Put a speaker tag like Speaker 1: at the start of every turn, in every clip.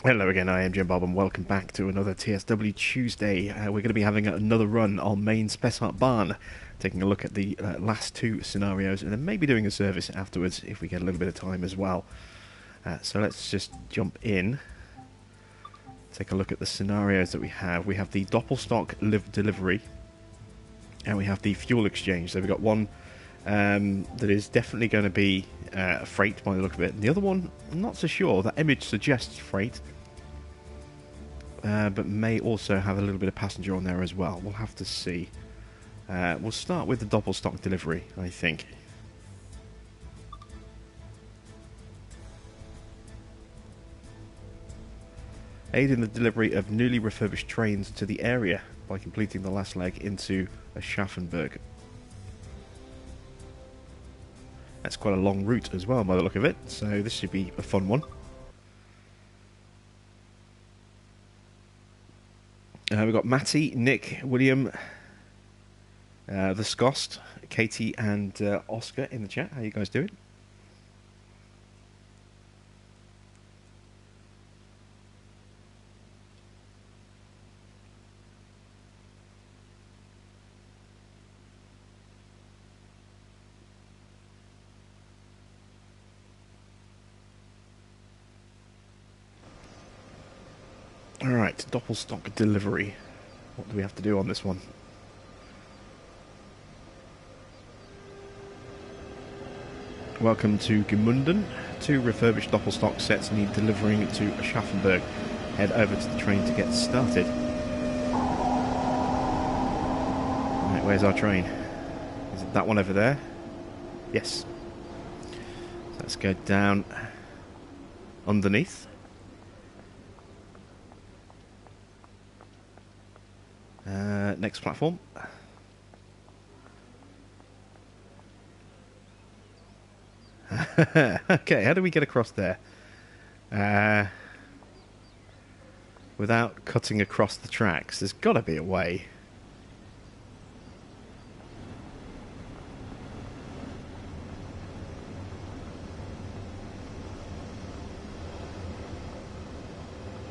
Speaker 1: Hello again, I am Jim Bob and welcome back to another TSW Tuesday. We're going to be having another run on main Spessart Bahn, taking a look at the last two scenarios and then maybe doing a service afterwards if we get a little bit of time as well. So let's just jump in, take a look at the scenarios that we have. We have the Doppelstock delivery and we have the fuel exchange. So we've got one that is definitely going to be freight by the look of it. And the other one, I'm not so sure. That image suggests freight, but may also have a little bit of passenger on there as well. We'll have to see. We'll start with the Doppelstock delivery, I think. Aid in the delivery of newly refurbished trains to the area by completing the last leg into Aschaffenburg. That's quite a long route as well by the look of it, so this should be a fun one. We've got Matty, Nick, William, the Scost, Katie and Oscar in the chat. How you guys doing? Alright, Doppelstock delivery. What do we have to do on this one? Welcome to Gemunden. Two refurbished Doppelstock sets need delivering to Aschaffenburg. Head over to the train to get started. Right, where's our train? Is it that one over there? Yes. So let's go down underneath. Next platform. Okay, how do we get across there? Without cutting across the tracks. There's got to be a way.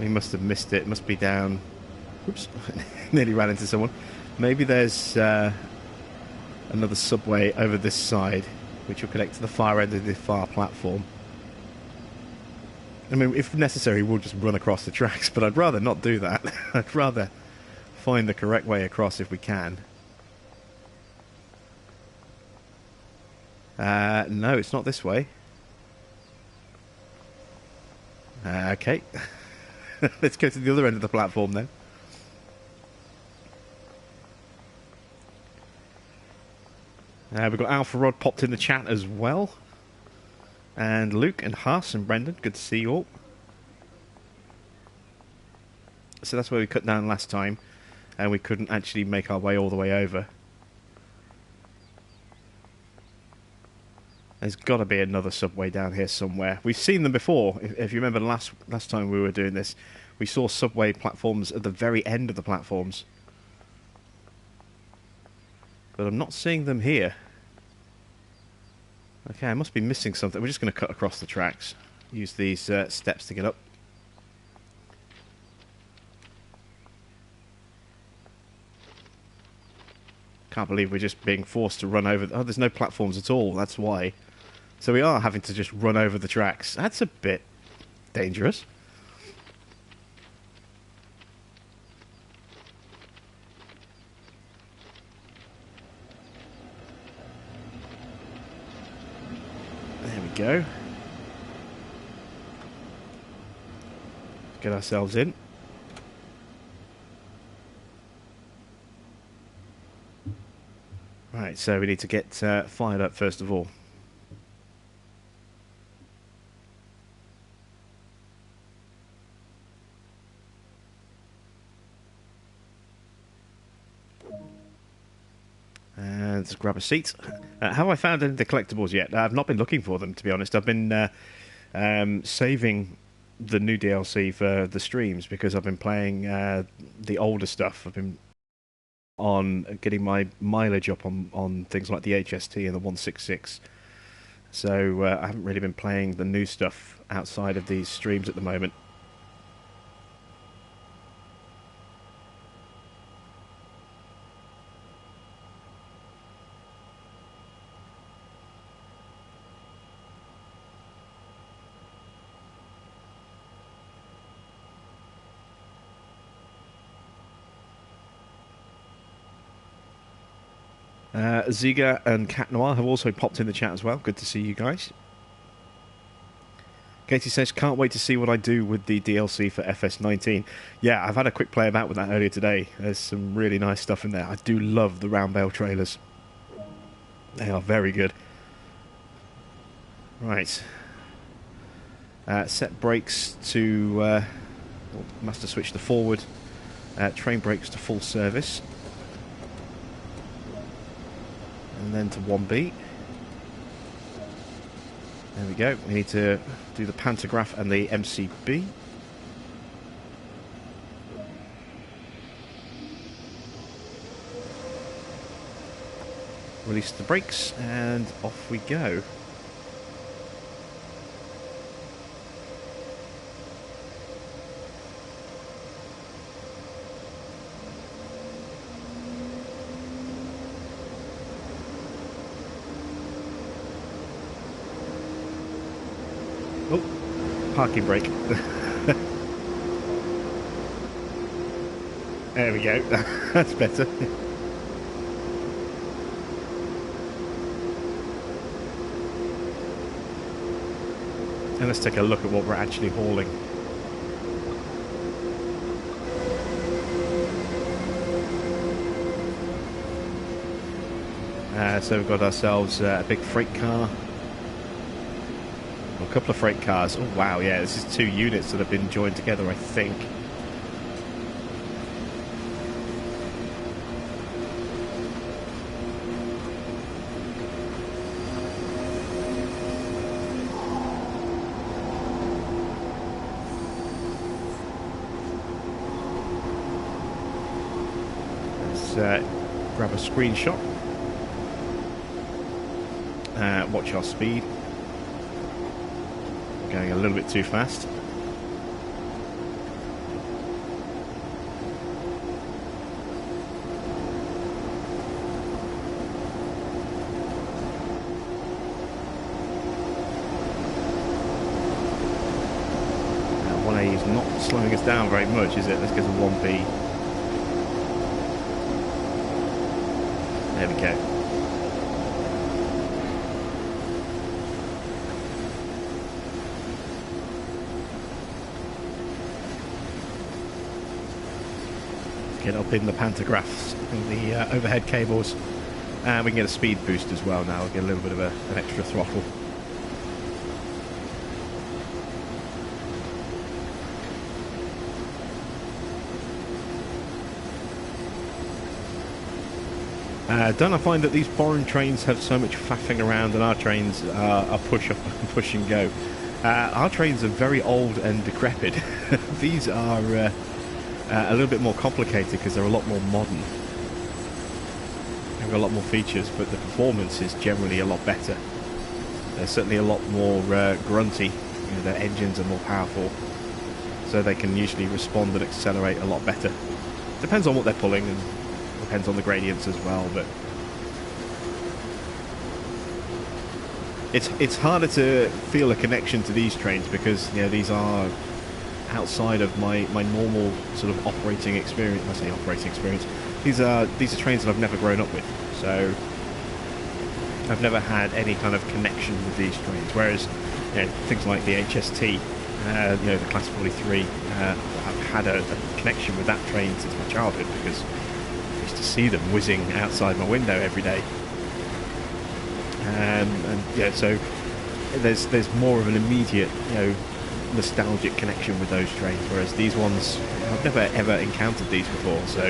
Speaker 1: We must have missed it. It must be down... Oops, nearly ran into someone. Maybe there's another subway over this side, which will connect to the far end of the far platform. I mean, if necessary, we'll just run across the tracks, but I'd rather not do that. I'd rather find the correct way across if we can. No, it's not this way. Okay. Let's go to the other end of the platform then. We've got Alpha Rod popped in the chat as well. And Luke and Haas and Brendan, good to see you all. So that's where we cut down last time, and we couldn't actually make our way all the way over. There's got to be another subway down here somewhere. We've seen them before. If you remember last time we were doing this, we saw subway platforms at the very end of the platforms. But I'm not seeing them here. Okay, I must be missing something. We're just going to cut across the tracks. Use these steps to get up. Can't believe we're just being forced to run over... Oh, there's no platforms at all. That's why. So we are having to just run over the tracks. That's a bit dangerous. There we go. Get ourselves in. Right, so we need to get fired up first of all. And let's grab a seat. Have I found any of the collectibles yet? I've not been looking for them, to be honest. I've been saving the new DLC for the streams because I've been playing the older stuff. I've been on getting my mileage up on things like the HST and the 166. So I haven't really been playing the new stuff outside of these streams at the moment. Ziga and Cat Noir have also popped in the chat as well. Good to see you guys. Katie says, can't wait to see what I do with the DLC for FS19. Yeah, I've had a quick play about with that earlier today. There's some really nice stuff in there. I do love the round bale trailers. They are very good. Right. Set brakes to... master switch to forward. Train brakes to full service. And then to 1B. There we go. We need to do the pantograph and the MCB. Release the brakes and off we go. Parking brake. There we go. That's better. And let's take a look at what we're actually hauling. So we've got ourselves a big freight car. A couple of freight cars. Oh wow, yeah, this is 2 units that have been joined together, I think. Let's grab a screenshot. Watch our speed. Going a little bit too fast. Now 1A is not slowing us down very much, is it? Let's go to 1B. There we go. Get up in the pantographs and the overhead cables, and we can get a speed boost as well now. We'll get a little bit of an extra throttle. Don't I find that these foreign trains have so much faffing around, and our trains are push up and push and go. Our trains are very old and decrepit. These are a little bit more complicated because they're a lot more modern. They've got a lot more features, but the performance is generally a lot better. They're certainly a lot more grunty. You know, their engines are more powerful, so they can usually respond and accelerate a lot better. Depends on what they're pulling, and depends on the gradients as well. But it's harder to feel a connection to these trains because, you know, these are outside of my normal sort of operating experience. I say operating experience. These are trains that I've never grown up with, so I've never had any kind of connection with these trains. Whereas, you know, things like the HST, you know, the Class 43, I've had a connection with that train since my childhood because I used to see them whizzing outside my window every day. And yeah, so there's more of an immediate, you know, nostalgic connection with those trains, whereas these ones, I've never ever encountered these before, so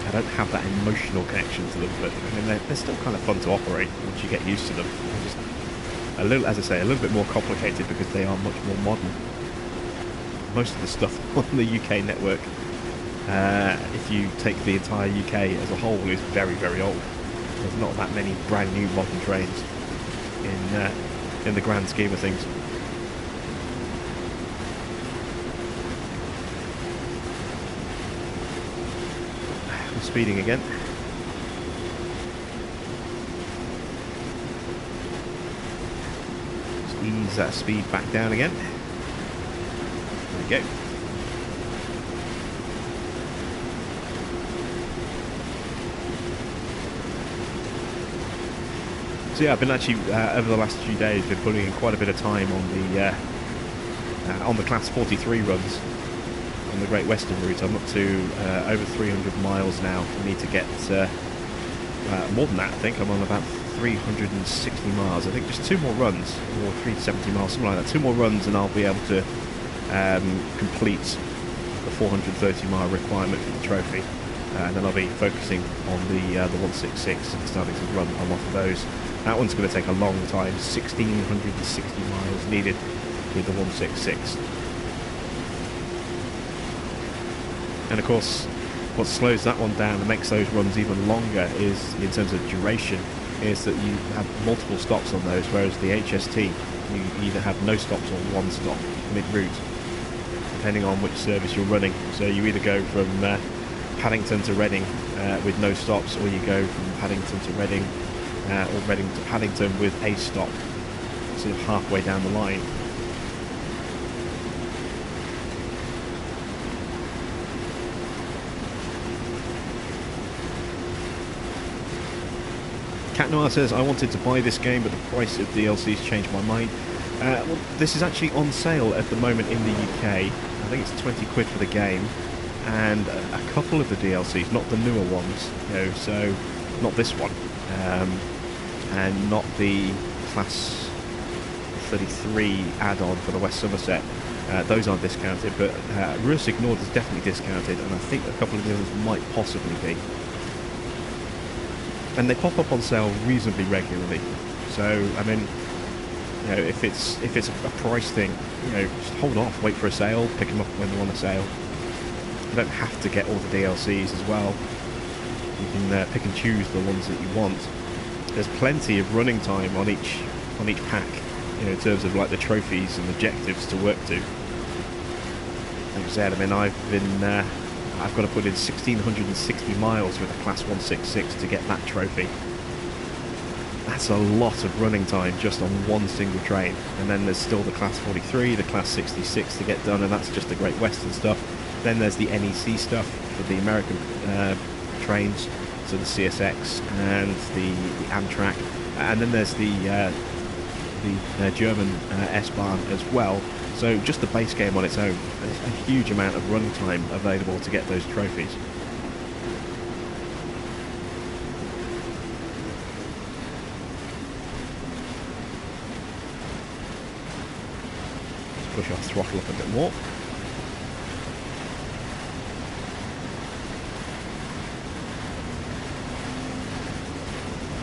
Speaker 1: I don't have that emotional connection to them. But I mean, they're still kind of fun to operate once you get used to them. They're just a little, as I say, a little bit more complicated because they are much more modern. Most of the stuff on the UK network, if you take the entire UK as a whole, is very, very old. There's not that many brand new modern trains in the grand scheme of things. We're speeding again. Just ease that speed back down again. There we go. So yeah, I've been actually over the last few days been putting in quite a bit of time on the Class 43 runs on the Great Western route. I'm up to over 300 miles now. I need to get more than that. I think I'm on about 360 miles. I think just 2 more runs, or 370 miles, something like that. 2 more runs, and I'll be able to complete the 430 mile requirement for the trophy. And then I'll be focusing on the 166 and starting to run a lot of those. That one's going to take a long time. 1,660 miles needed with the 166. And of course, what slows that one down and makes those runs even longer is, in terms of duration, is that you have multiple stops on those, whereas the HST, you either have no stops or 1 stop mid-route, depending on which service you're running. So you either go from Paddington to Reading with no stops, or you go from Paddington to Reading or Reading to Paddington with a stop, sort of halfway down the line. Cat Noir says, I wanted to buy this game, but the price of DLCs changed my mind. Well, this is actually on sale at the moment in the UK. I think it's 20 quid for the game, and a couple of the DLCs, not the newer ones, you know, so not this one, and not the Class 33 add-on for the West Somerset. Those aren't discounted, but Rus Ignored is definitely discounted, and I think a couple of the others might possibly be. And they pop up on sale reasonably regularly. So I mean, you know, if it's a price thing, you know, just hold off, wait for a sale, pick them up when they're on a sale. You don't have to get all the DLCs as well. You can pick and choose the ones that you want. There's plenty of running time on each pack, you know, in terms of like the trophies and objectives to work to. Like I said, I mean, I've got to put in 1,660 miles with a Class 166 to get that trophy. That's a lot of running time just on one single train. And then there's still the Class 43, the Class 66 to get done, and that's just the Great Western stuff. Then there's the NEC stuff for the American trains, so the CSX and the Amtrak. And then there's the German S-Bahn as well. So just the base game on its own, there's a huge amount of run time available to get those trophies. Let's push our throttle up a bit more.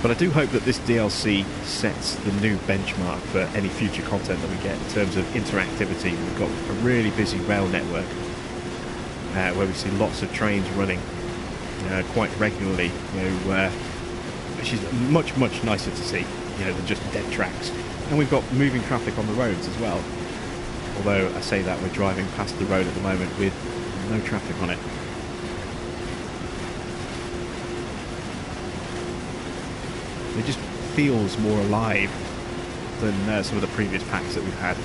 Speaker 1: But I do hope that this DLC sets the new benchmark for any future content that we get in terms of interactivity. We've got a really busy rail network where we see lots of trains running quite regularly, you know, which is much nicer to see, you know, than just dead tracks. And we've got moving traffic on the roads as well. Although I say that we're driving past the road at the moment with no traffic on it. It just feels more alive than some of the previous packs that we've had.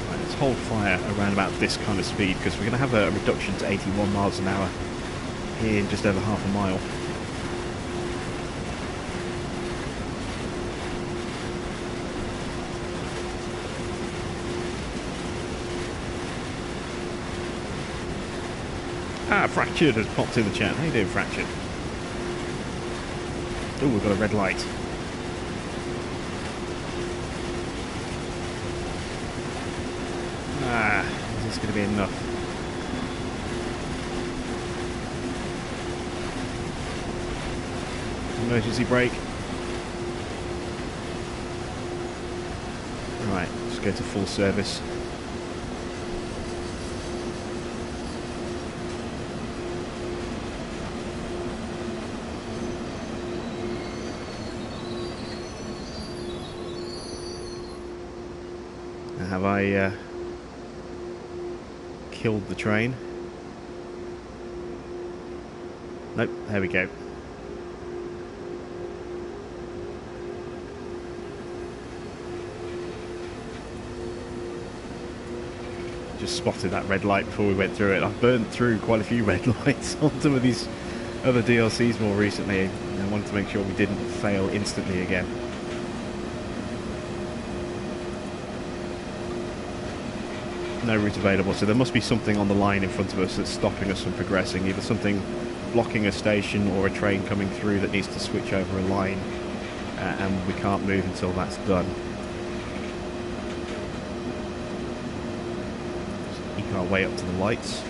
Speaker 1: Right, let's hold fire around about this kind of speed, because we're going to have a reduction to 81 miles an hour in just over half a mile. Fractured has popped in the chat. How you doing, Fractured? Oh, we've got a red light. Is this going to be enough? Emergency brake. Right, let's go to full service. Have I killed the train? Nope, there we go. just spotted that red light before we went through it. I've burned through quite a few red lights on some of these other DLCs more recently, and I wanted to make sure we didn't fail instantly again. No route available, so there must be something on the line in front of us that's stopping us from progressing, either something blocking a station or a train coming through that needs to switch over a line, and we can't move until that's done. Just eke our way up to the lights.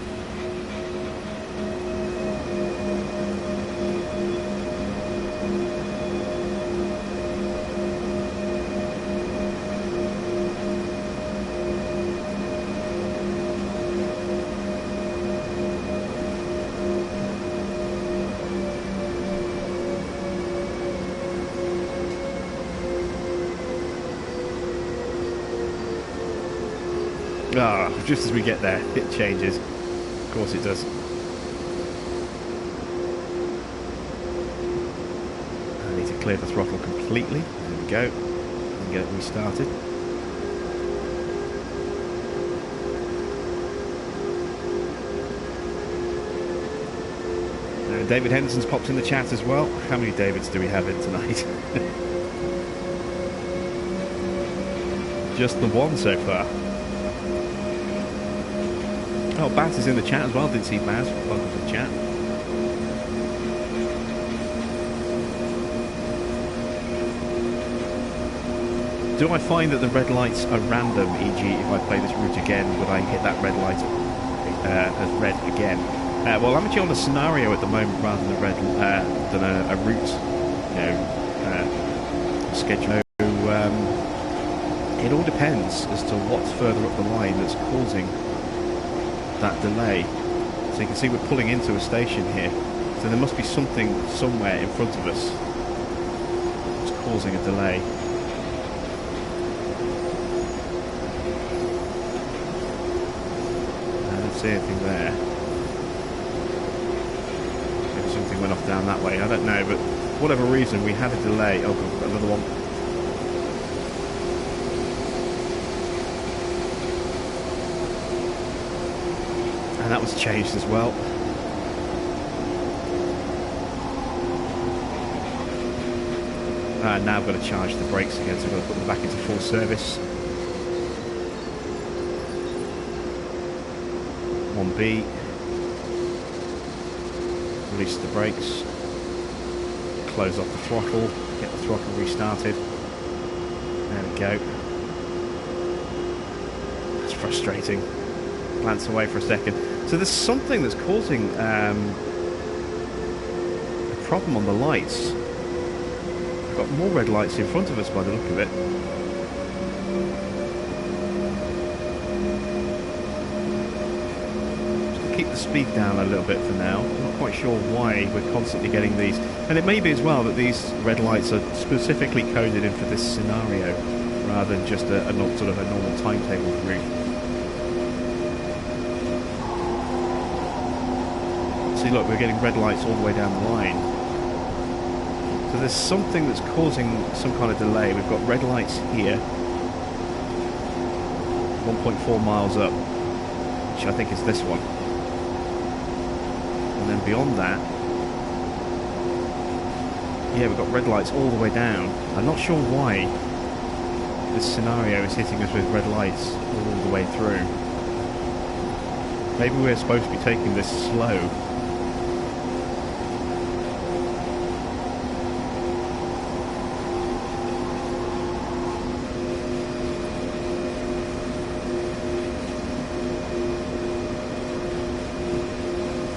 Speaker 1: Ah, just as we get there, it changes. Of course it does. I need to clear the throttle completely. There we go. And get it restarted. And David Henderson's popped in the chat as well. How many Davids do we have in tonight? Just the one so far. Oh, Baz is in the chat as well. Didn't see Baz. Welcome to the chat. Do I find that the red lights are random? E.g., if I play this route again, would I hit that red light as red again? Well, I'm actually on a scenario at the moment rather than a route, schedule. It all depends as to what's further up the line that's causing that delay. So you can see we're pulling into a station here, so there must be something somewhere in front of us that's causing a delay. I don't see anything there. Maybe something went off down that way, I don't know, but for whatever reason we had a delay. Oh god, we've got another one. And that was changed as well. Now I've got to charge the brakes again, so I've got to put them back into full service. 1B. Release the brakes. Close off the throttle. Get the throttle restarted. There we go. That's frustrating. Glance away for a second. So there's something that's causing a problem on the lights. We've got more red lights in front of us by the look of it. Just to keep the speed down a little bit for now. I'm not quite sure why we're constantly getting these. And it may be as well that these red lights are specifically coded in for this scenario rather than just a sort of a normal timetable route. See, look, we're getting red lights all the way down the line. So there's something that's causing some kind of delay. We've got red lights here, 1.4 miles up, which I think is this one. And then beyond that, yeah, we've got red lights all the way down. I'm not sure why this scenario is hitting us with red lights all the way through. Maybe we're supposed to be taking this slow.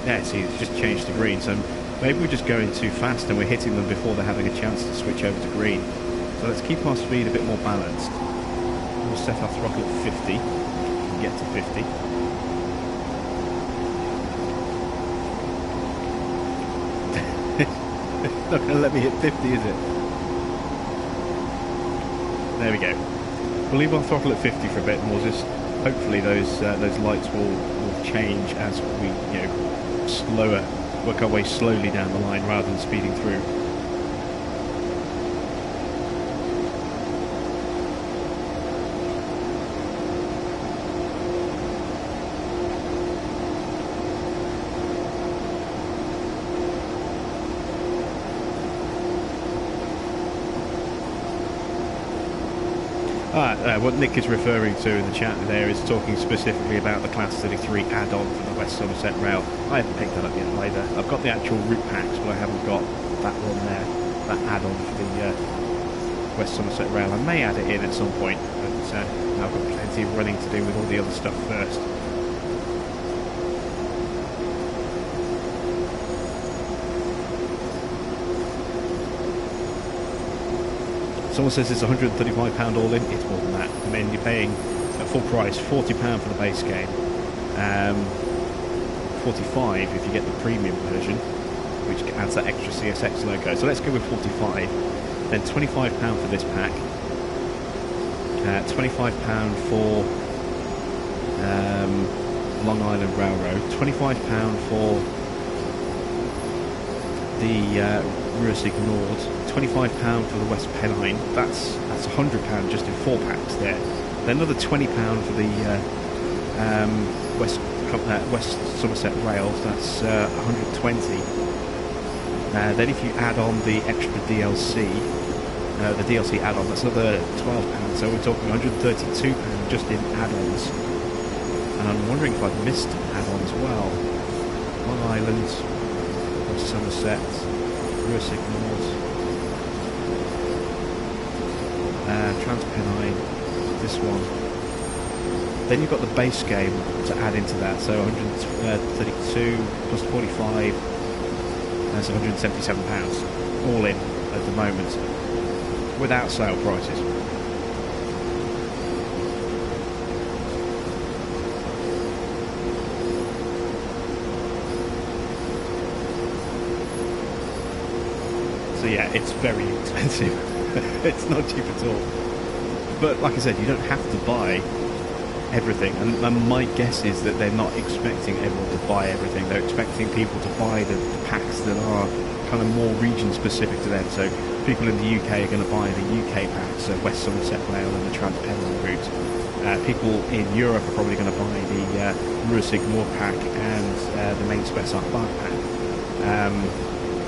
Speaker 1: Yeah, see, it's just changed to green, so maybe we're just going too fast and we're hitting them before they're having a chance to switch over to green. So let's keep our speed a bit more balanced. We'll set our throttle at 50, and get to 50. Not going to let me hit 50, is it? There we go. We'll leave our throttle at 50 for a bit, and we'll just hopefully those lights will change as we work our way slowly down the line rather than speeding through. What Nick is referring to in the chat there is talking specifically about the Class 33 add-on for the West Somerset Rail. I haven't picked that up yet either. I've got the actual route packs, but I haven't got that one there, that add-on for the West Somerset Rail. I may add it in at some point, but I've got plenty of running to do with all the other stuff first. Someone says it's £135 all in. It's more than that. I mean, you're paying at full price £40 for the base game, 45 if you get the premium version, which adds that extra CSX logo. So let's go with 45. Then £25 for this pack. £25 for Long Island Railroad. £25 for the Rursig Nord, £25 for the West Pennine. That's £100 just in 4 packs there. Then another £20 for the West Somerset Rails. That's 120. Then if you add on the extra DLC, the DLC add-on, that's another £12. So we're talking £132 just in add-ons. And I'm wondering if I've missed an add-on as well. Long Island, West Somerset, Rursig Nord, Transpennine, this one. Then you've got the base game to add into that, so 132 plus 45, that's £177 all in at the moment, without sale prices. So yeah, it's very expensive. It's not cheap at all. But like I said, you don't have to buy everything. And my guess is that they're not expecting everyone to buy everything. They're expecting people to buy the packs that are kind of more region specific to them. So people in the UK are going to buy the UK packs, so West Somerset Rail and the Transpennine route. People in Europe are probably going to buy the Rursig Nord pack and the main Spessart Bahn pack.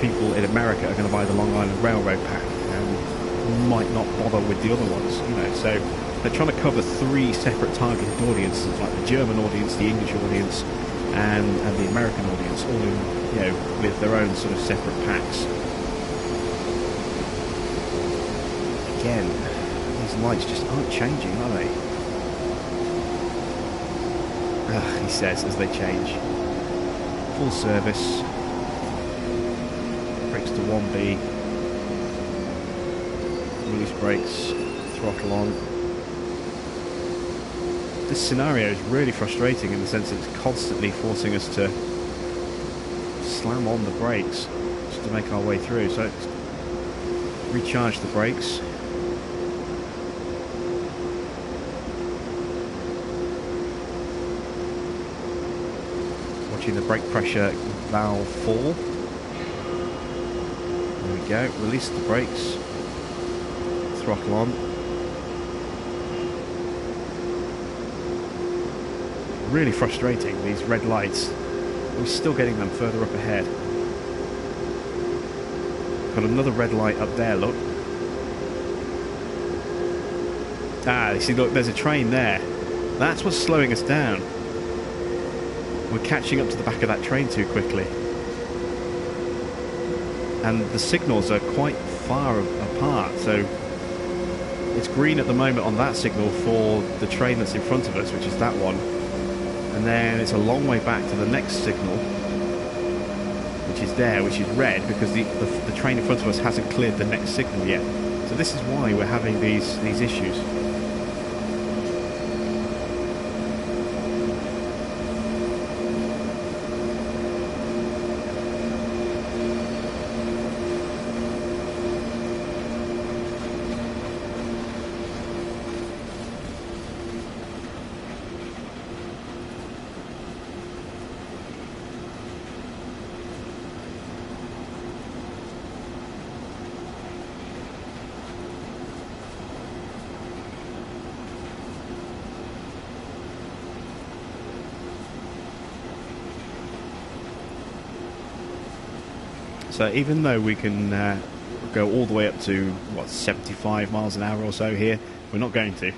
Speaker 1: People in America are going to buy the Long Island Railroad pack and might not bother with the other ones, you know. So they're trying to cover 3 separate targeted audiences, like the German audience, the English audience, and the American audience, all in, you know, with their own sort of separate packs. Again, these lights just aren't changing, are they? He says as they change. Full service. Brakes to 1B. Release brakes. Throttle on. This scenario is really frustrating in the sense that it's constantly forcing us to slam on the brakes just to make our way through. So recharge the brakes. Watching the brake pressure valve fall. There we go. Release the brakes. Throttle on. Really frustrating, these red lights. We're still getting them further up ahead. Got another red light up there, look. You see, look, there's a train there. That's what's slowing us down. We're catching up to the back of that train too quickly. And the signals are quite far apart, so it's green at the moment on that signal for the train that's in front of us, which is that one. And then it's a long way back to the next signal, which is there, which is red, because the train in front of us hasn't cleared the next signal yet. So this is why we're having these issues. So even though we can go all the way up to, what, 75 miles an hour or so here, we're not going to.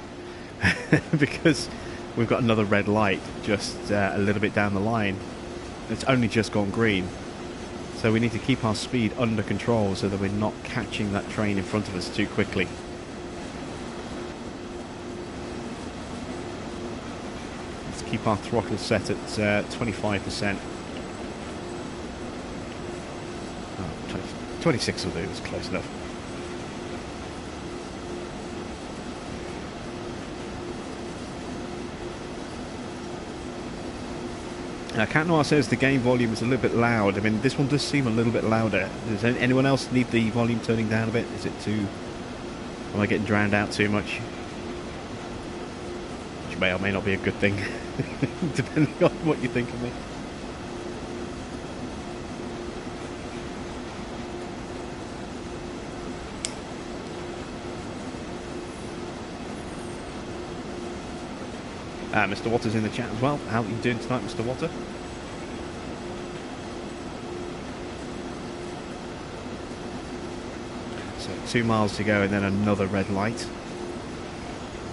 Speaker 1: Because we've got another red light just a little bit down the line. It's only just gone green. So we need to keep our speed under control so that we're not catching that train in front of us too quickly. Let's keep our throttle set at 25%. Oh, 26 will do, it's close enough. Cat Noir says the game volume is a little bit loud. I mean, this one does seem a little bit louder. Does anyone else need the volume turning down a bit? Is it too... Am I getting drowned out too much? Which may or may not be a good thing, depending on what you think of me. Mr. Watter's in the chat as well. How are you doing tonight, Mr. Watter? So 2 miles to go and then another red light.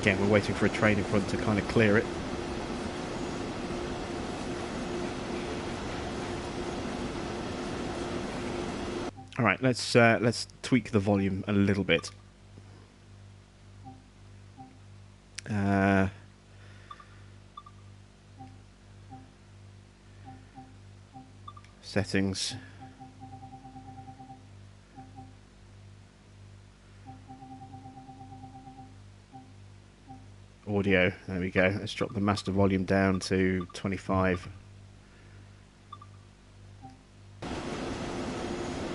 Speaker 1: Again, we're waiting for a train in front to kind of clear it. All right, let's tweak the volume a little bit. Settings. Audio, there we go. Let's drop the master volume down to 25.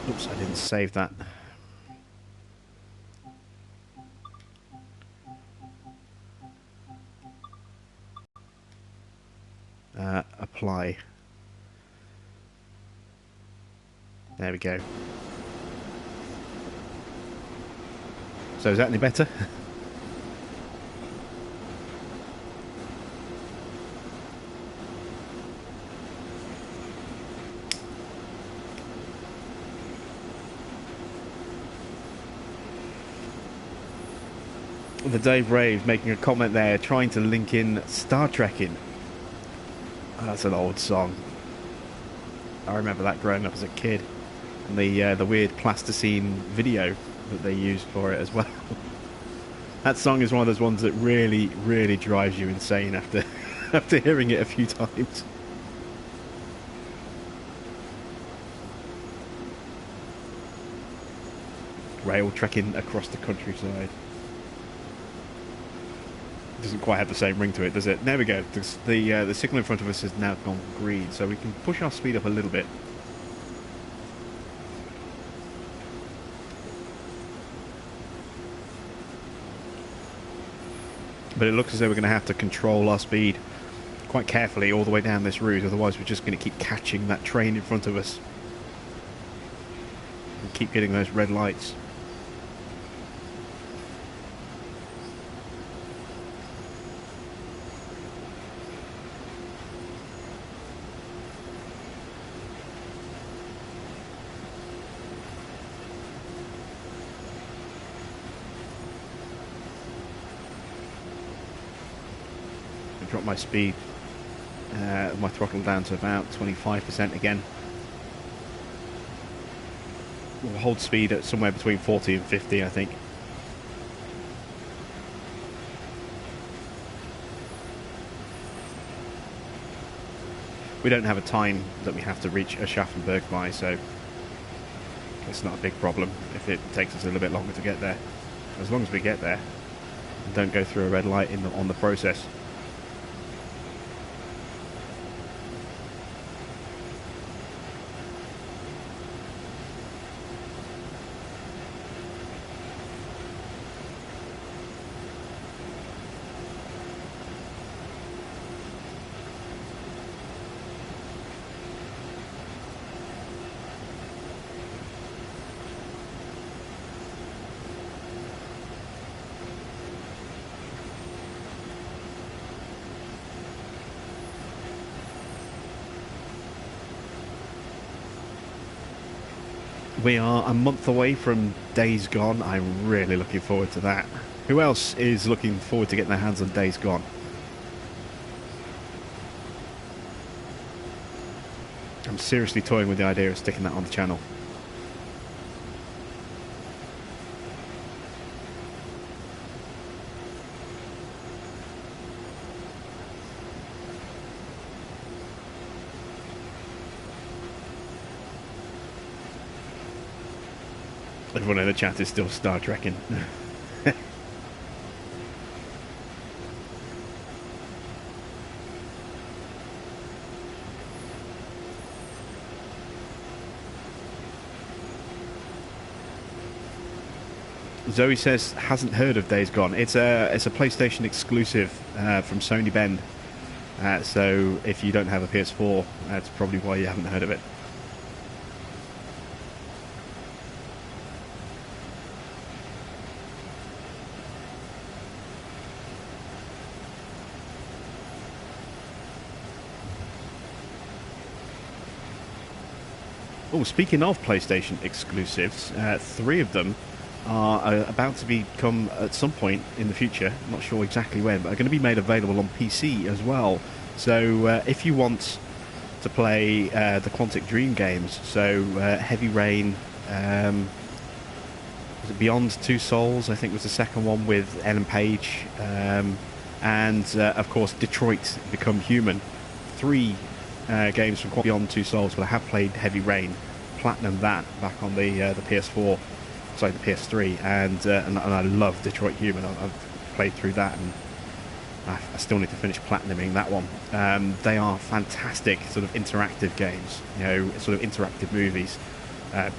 Speaker 1: Oops, I didn't save that. Apply. There we go. So is that any better? The Dave Rave making a comment there, trying to link in Star Trek in. Oh, that's an old song. I remember that growing up as a kid. And the weird plasticine video that they used for it as well. That song is one of those ones that really, really drives you insane after after hearing it a few times. Rail trekking across the countryside. Doesn't quite have the same ring to it, does it? There we go. The signal in front of us has now gone green, so we can push our speed up a little bit. But it looks as though we're going to have to control our speed quite carefully all the way down this route, otherwise we're just going to keep catching that train in front of us and keep getting those red lights. Drop my speed, my throttle down to about 25% again. We'll hold speed at somewhere between 40 and 50, I think. We don't have a time that we have to reach Aschaffenburg by, so it's not a big problem if it takes us a little bit longer to get there. As long as we get there and don't go through a red light on the process. We are a month away from Days Gone. I'm really looking forward to that. Who else is looking forward to getting their hands on Days Gone? I'm seriously toying with the idea of sticking that on the channel. Everyone in the chat is still Star Trekking. Zoe says hasn't heard of Days Gone. It's a PlayStation exclusive from Sony Bend. So if you don't have a PS4, that's probably why you haven't heard of it. Oh, speaking of PlayStation exclusives, 3 of them are about to become, at some point in the future, not sure exactly when, but are going to be made available on PC as well. So if you want to play the Quantic Dream games, so Heavy Rain, was it Beyond Two Souls, I think was the second one with Ellen Page, and of course Detroit Become Human. 3 games from Beyond Two Souls, but I have played Heavy Rain, platinum that back on the PS4, sorry, the PS3, and I love Detroit Human. I've played through that, and I still need to finish platinuming that one. They are fantastic sort of interactive games, you know, sort of interactive movies,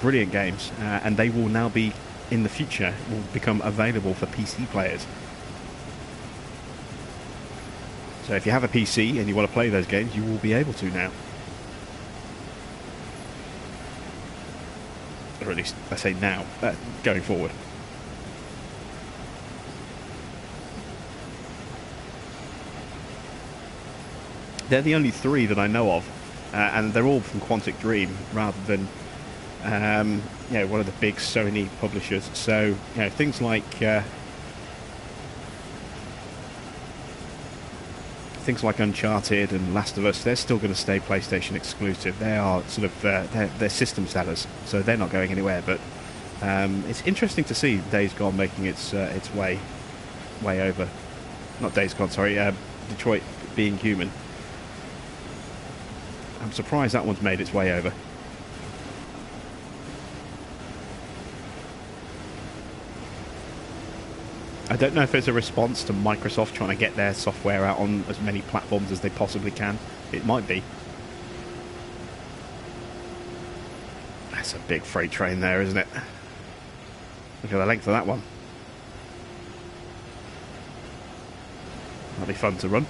Speaker 1: brilliant games, and they will now be, in the future, will become available for PC players. So if you have a PC and you want to play those games, you will be able to now. Or at least, I say now, going forward. They're the only 3 that I know of, and they're all from Quantic Dream rather than you know, one of the big Sony publishers. So, you know, things like Uncharted and Last of Us, they're still going to stay PlayStation exclusive. They are sort of they're system sellers, so they're not going anywhere. But it's interesting to see Days Gone making its way over. Not Days Gone, sorry. Detroit Being Human. I'm surprised that one's made its way over. I don't know if it's a response to Microsoft trying to get their software out on as many platforms as they possibly can. It might be. That's a big freight train there, isn't it? Look at the length of that one. That'll be fun to run.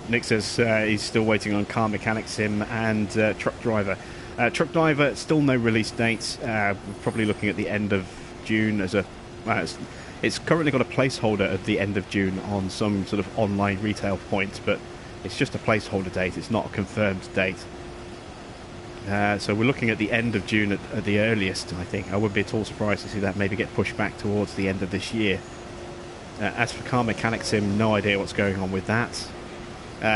Speaker 1: Nick says he's still waiting on Car Mechanic Sim and Truck Driver. Truck Driver, still no release date. We're probably looking at the end of June as a... it's currently got a placeholder at the end of June on some sort of online retail point, but it's just a placeholder date. It's not a confirmed date. So we're looking at the end of June at the earliest, I think. I wouldn't be at all surprised to see that maybe get pushed back towards the end of this year. As for Car Mechanic Sim, no idea what's going on with that.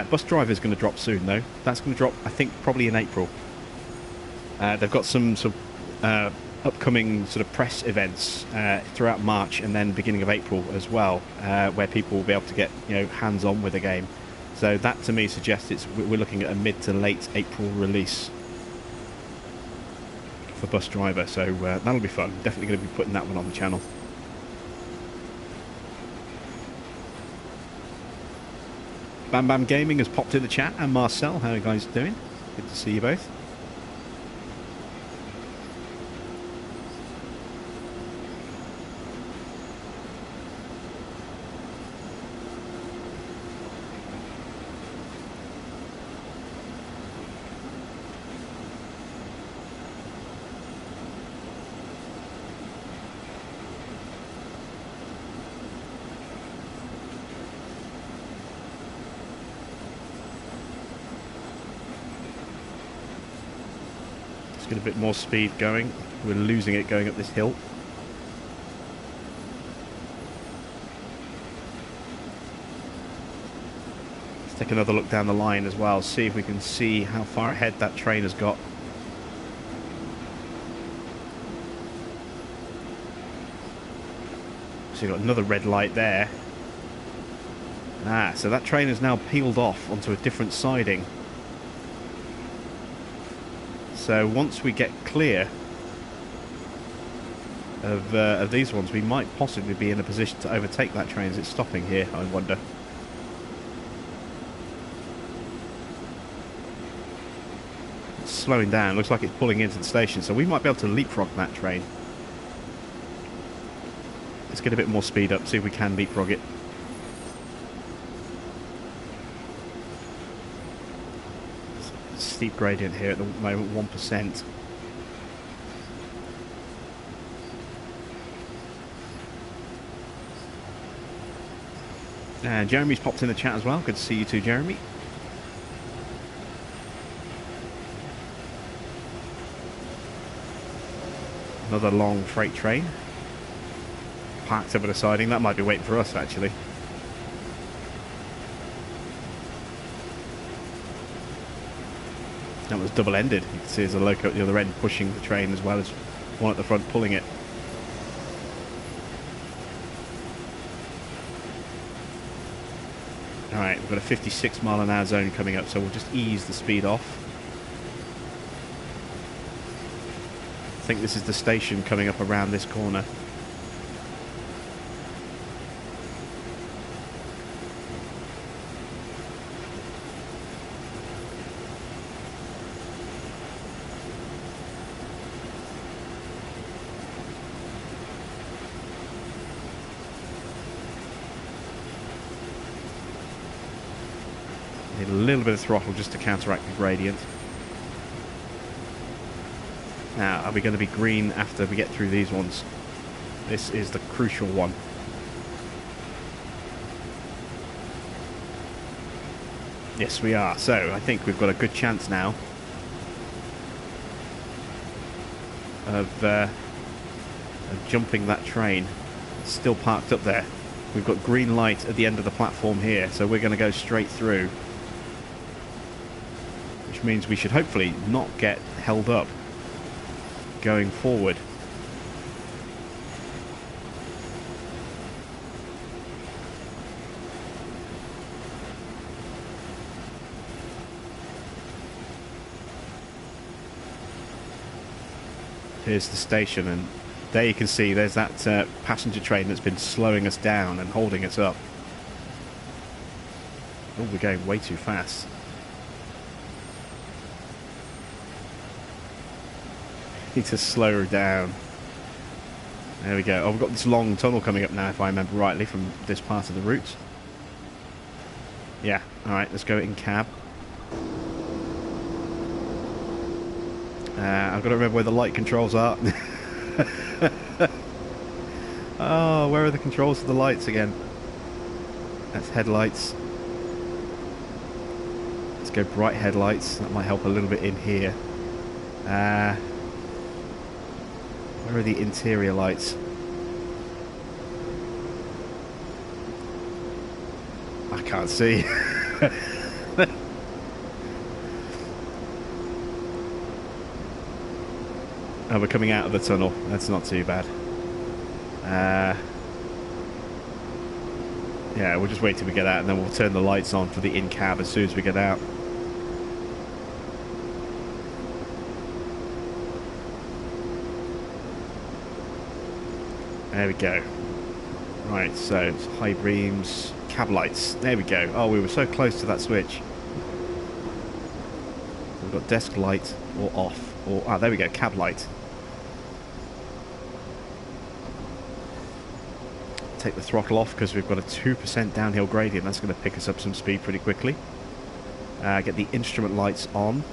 Speaker 1: Bus Driver is going to drop soon, though. That's going to drop, I think, probably in April. They've got some sort of upcoming sort of press events throughout March and then beginning of April as well, where people will be able to get, you know, hands-on with the game. So that to me suggests we're looking at a mid to late April release for Bus Driver. So that'll be fun. Definitely going to be putting that one on the channel. Bam Bam Gaming has popped in the chat, and Marcel, how are you guys doing? Good to see you both. get a bit more speed going. We're losing it going up this hill. Let's take another look down the line as well, see if we can see how far ahead that train has got. So you've got another red light there. Ah, so that train has now peeled off onto a different siding. So once we get clear of these ones, we might possibly be in a position to overtake that train as it's stopping here, I wonder. It's slowing down, looks like it's pulling into the station, so we might be able to leapfrog that train. Let's get a bit more speed up, see if we can leapfrog it. Steep gradient here at the moment, 1%. And Jeremy's popped in the chat as well. Good to see you too, Jeremy. Another long freight train. Parked up at a siding. That might be waiting for us, actually. That was double-ended. You can see there's a loco at the other end pushing the train as well as one at the front pulling it. Alright, we've got a 56 mile an hour zone coming up, so we'll just ease the speed off. I think this is the station coming up around this corner. Need a little bit of throttle just to counteract the gradient. Now, are we going to be green after we get through these ones? This is the crucial one. Yes, we are. So, I think we've got a good chance now of jumping that train. It's still parked up there. We've got green light at the end of the platform here, so we're going to go straight through. Which means we should hopefully not get held up going forward. Here's the station, and there you can see there's that passenger train that's been slowing us down and holding us up. Oh, we're going way too fast. Need to slow her down. There we go. Oh, we've got this long tunnel coming up now, if I remember rightly, from this part of the route. Yeah, alright, let's go in cab. I've got to remember where the light controls are. Oh, where are the controls for the lights again? That's headlights. Let's go bright headlights. That might help a little bit in here. Where are the interior lights? I can't see. Oh, we're coming out of the tunnel. That's not too bad. Yeah, we'll just wait till we get out and then we'll turn the lights on for the in-cab as soon as we get out. There we go. Right, so it's high beams, cab lights. There we go. Oh, we were so close to that switch. We've got desk light or off. Or there we go, cab light. Take the throttle off because we've got a 2% downhill gradient. That's going to pick us up some speed pretty quickly. Get the instrument lights on.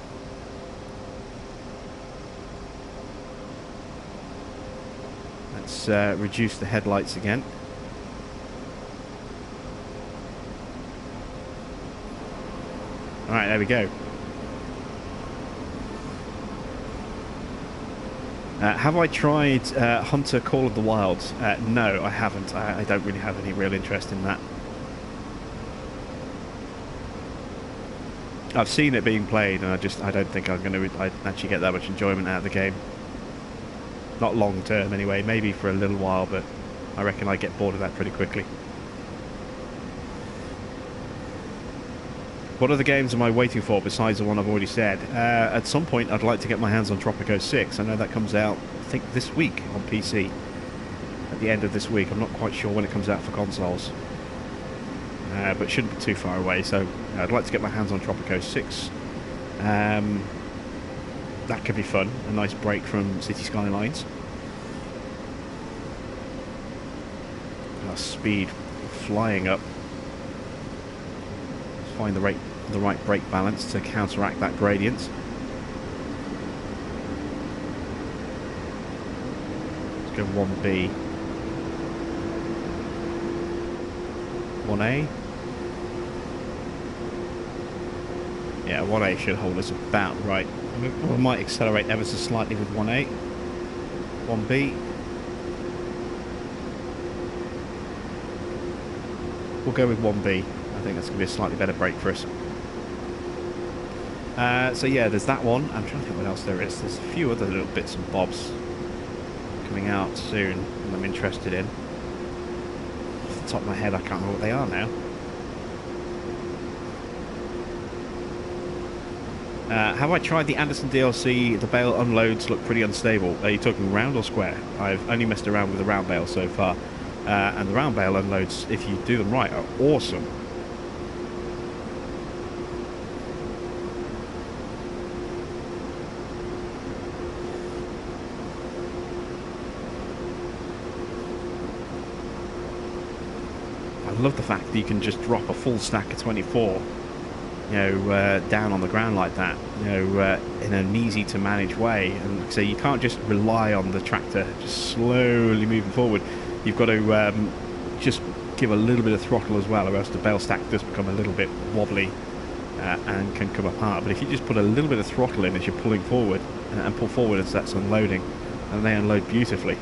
Speaker 1: Let's reduce the headlights again. Alright, there we go. Have I tried Hunter Call of the Wilds? No, I haven't. I don't really have any real interest in that. I've seen it being played, and I don't think I'm going to actually get that much enjoyment out of the game. Not long term, anyway. Maybe for a little while, but I reckon I get bored of that pretty quickly. What other games am I waiting for besides the one I've already said? At some point, I'd like to get my hands on Tropico 6. I know that comes out, I think, this week on PC. At the end of this week. I'm not quite sure when it comes out for consoles. But shouldn't be too far away, so I'd like to get my hands on Tropico 6. That could be fun. A nice break from City Skylines. Our speed flying up. Find the right brake balance to counteract that gradient. Let's go 1B. 1A. Yeah, 1A should hold us about right. We might accelerate ever so slightly with 1A. 1B. We'll go with 1B. I think that's going to be a slightly better break for us. So yeah, there's that one. I'm trying to think what else there is. There's a few other little bits and bobs coming out soon that I'm interested in. Off the top of my head, I can't remember what they are now. Have I tried the Anderson DLC? The bale unloads look pretty unstable. Are you talking round or square? I've only messed around with the round bale so far. And the round bale unloads, if you do them right, are awesome. I love the fact that you can just drop a full stack of 24, down on the ground like that, in an easy to manage way. And so you can't just rely on the tractor just slowly moving forward. You've got to just give a little bit of throttle as well, or else the bale stack does become a little bit wobbly and can come apart. But if you just put a little bit of throttle in as you're pulling forward and pull forward as that's unloading, and they unload beautifully.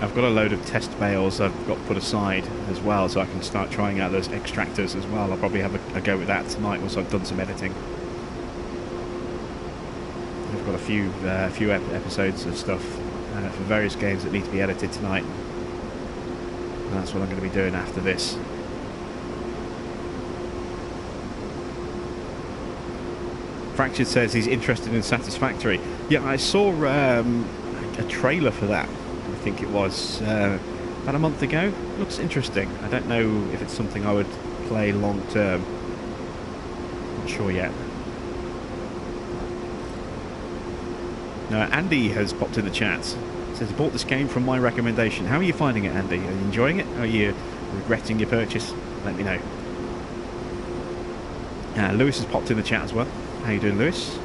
Speaker 1: I've got a load of test bales I've got put aside as well, so I can start trying out those extractors as well. I'll probably have a go with that tonight once I've done some editing. I've got a few episodes of stuff for various games that need to be edited tonight. And that's what I'm going to be doing after this. Fractured says he's interested in Satisfactory. Yeah, I saw a trailer for that. I think it was about a month ago. Looks interesting. I don't know if it's something I would play long term. Not sure yet. Andy has popped in the chat. Says he bought this game from my recommendation. How are you finding it, Andy? Are you enjoying it? Are you regretting your purchase? Let me know. Lewis has popped in the chat as well. How you doing, Lewis?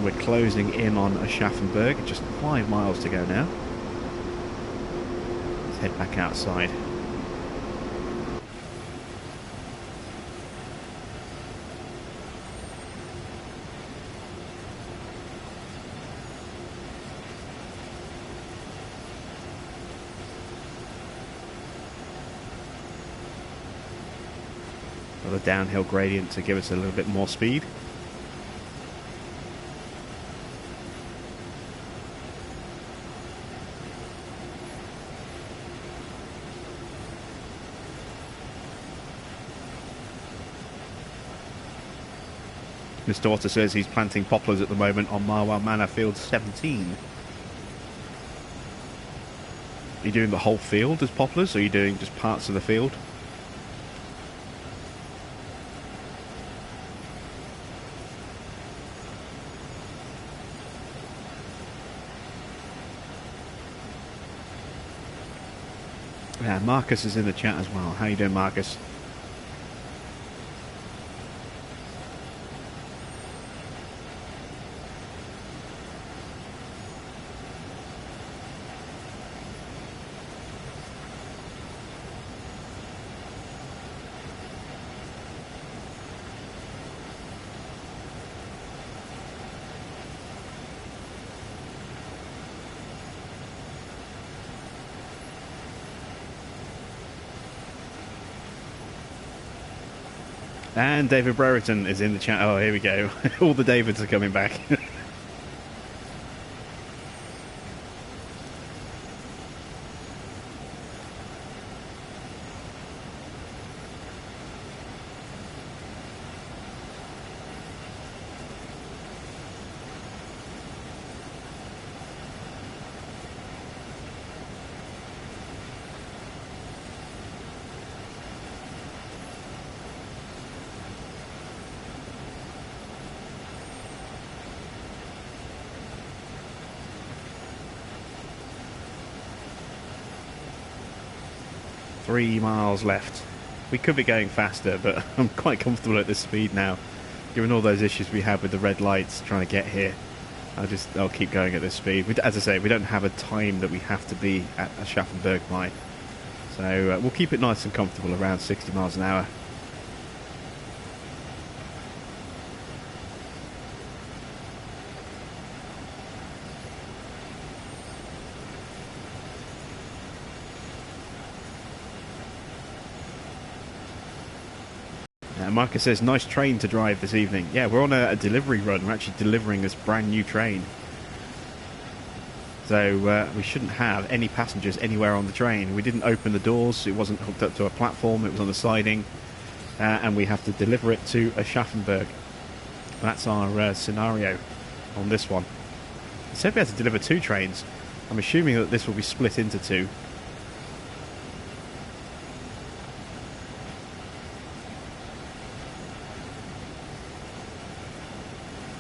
Speaker 1: We're closing in on Aschaffenburg, just 5 miles to go now. Let's head back outside. Got a downhill gradient to give us a little bit more speed. His daughter says he's planting poplars at the moment on Marwell Manor Field 17. Are you doing the whole field as poplars, or are you doing just parts of the field? Yeah, Marcus is in the chat as well. How you doing, Marcus? And David Brereton is in the chat. Oh, here we go. All the Davids are coming back. 3 miles left. We could be going faster, but I'm quite comfortable at this speed now. Given all those issues we had with the red lights trying to get here, I'll keep going at this speed. As I say, we don't have a time that we have to be at Aschaffenburg by. So we'll keep it nice and comfortable around 60 miles an hour. Marcus says, nice train to drive this evening. Yeah, we're on a delivery run. We're actually delivering this brand new train. So we shouldn't have any passengers anywhere on the train. We didn't open the doors. It wasn't hooked up to a platform. It was on the siding. And we have to deliver it to Aschaffenburg. That's our scenario on this one. It said we had to deliver 2 trains. I'm assuming that this will be split into 2.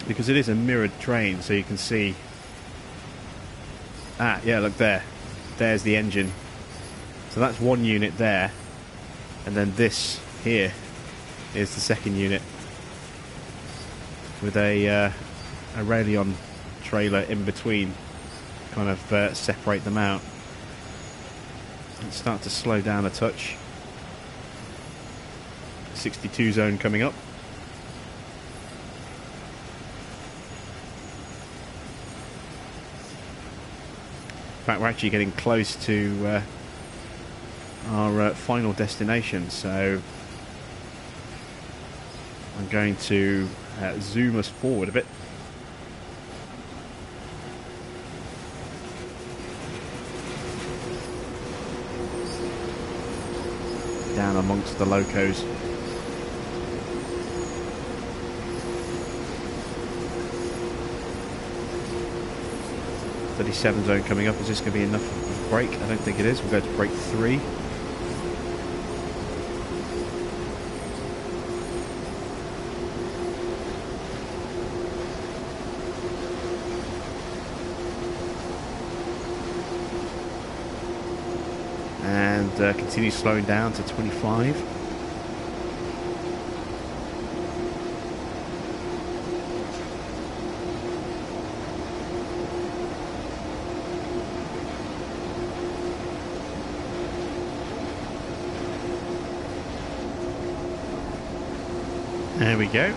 Speaker 1: Because it is a mirrored train, so you can see. Ah, yeah, look there. There's the engine. So that's 1 unit there. And then this here is the 2nd unit. With a railion trailer in between. Kind of separate them out. And start to slow down a touch. 62 zone coming up. In fact, we're actually getting close to our final destination, so I'm going to zoom us forward a bit. Down amongst the locos. .37 zone coming up. Is this going to be enough of a brake? I don't think it is. We'll go to brake 3. And continue slowing down to 25. There we go.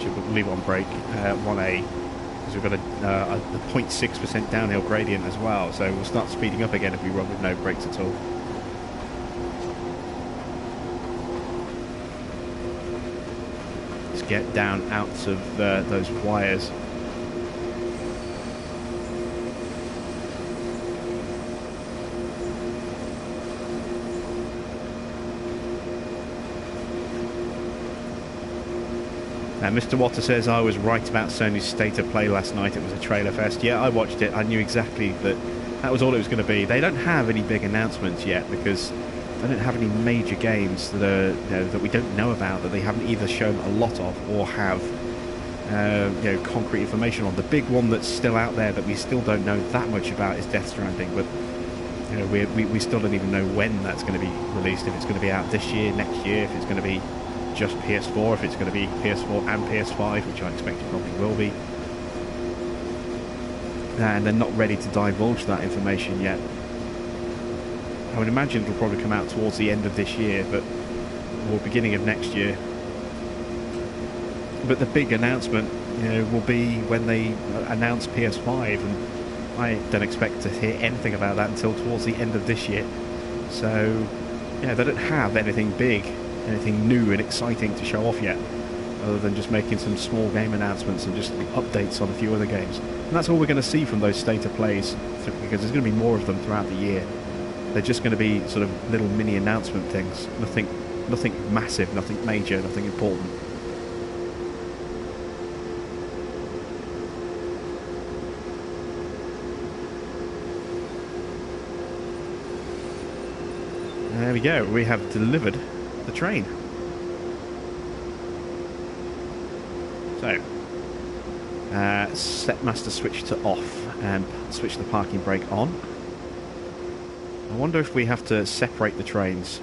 Speaker 1: Should leave on brake 1A because we've got a 0.6% downhill gradient as well, so we'll start speeding up again if we run with no brakes at all. Let's get down out of those wires. Mr. Water says, I was right about Sony's state of play last night. It was a trailer fest. Yeah, I watched it. I knew exactly that was all it was going to be. They don't have any big announcements yet because they don't have any major games that are that we don't know about, that they haven't either shown a lot of or have concrete information on. The big one that's still out there that we still don't know that much about is Death Stranding, but we still don't even know when that's going to be released. If it's going to be out this year, next year, if it's going to be just PS4, if it's going to be PS4 and PS5, which I expect it probably will be. And they're not ready to divulge that information yet. I would imagine it'll probably come out towards the end of this year, or beginning of next year. But the big announcement, will be when they announce PS5, and I don't expect to hear anything about that until towards the end of this year. So, yeah, they don't have anything big anything new and exciting to show off yet, other than just making some small game announcements and just updates on a few other games. And that's all we're going to see from those state of plays, because there's going to be more of them throughout the year. They're just going to be sort of little mini announcement things, nothing massive, nothing major, nothing important. There we go, we have delivered the train. So, set master switch to off and switch the parking brake on. I wonder if we have to separate the trains.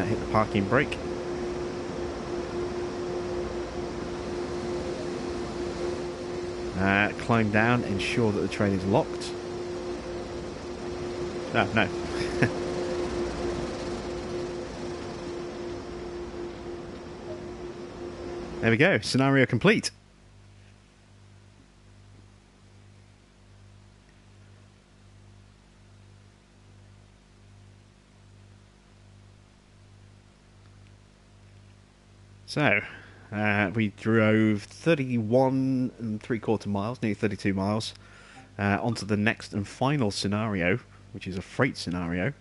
Speaker 1: Hit the parking brake. Climb down, ensure that the train is locked. No. There we go, scenario complete. So, we drove 31 3/4 miles, nearly 32 miles, onto the next and final scenario, which is a freight scenario.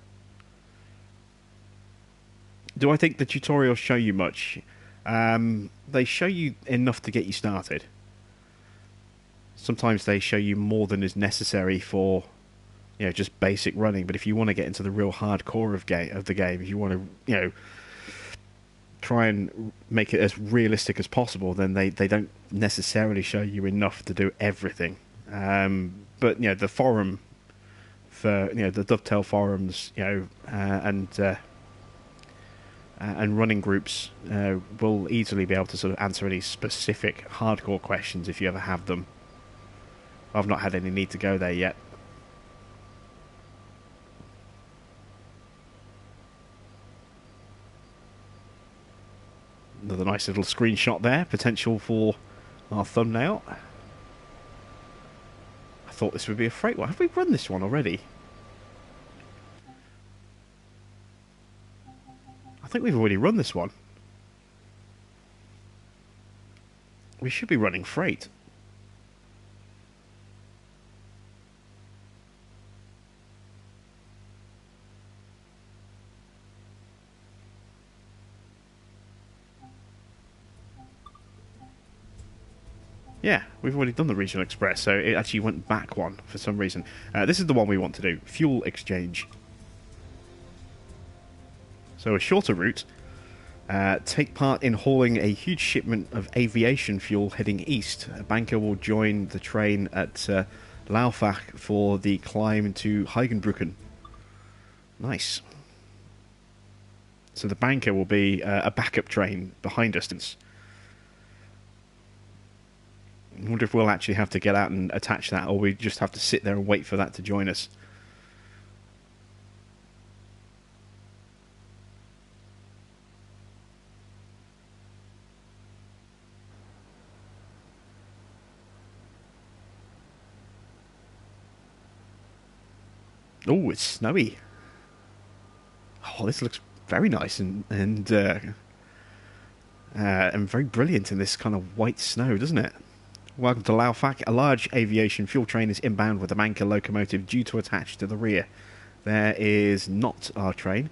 Speaker 1: Do I think the tutorials show you much? They show you enough to get you started. Sometimes they show you more than is necessary for, just basic running. But if you want to get into the real hardcore of the game, if you want to, try and make it as realistic as possible, then they don't necessarily show you enough to do everything. But the forum for the Dovetail forums, and running groups will easily be able to sort of answer any specific hardcore questions if you ever have them. I've not had any need to go there yet. Another nice little screenshot there, potential for our thumbnail. I thought this would be a freight one. Have we run this one already? I think we've already run this one. We should be running freight. Yeah, we've already done the Regional Express, so it actually went back one for some reason. This is the one we want to do, fuel exchange. So a shorter route. Take part in hauling a huge shipment of aviation fuel heading east. A banker will join the train at Laufach for the climb to Heigenbrücken. Nice. So the banker will be a backup train behind us. I wonder if we'll actually have to get out and attach that, or we just have to sit there and wait for that to join us. Oh, it's snowy. Oh, this looks very nice and very brilliant in this kind of white snow, doesn't it? Welcome to Laufach. A large aviation fuel train is inbound with a banker locomotive due to attach to the rear. There is not our train,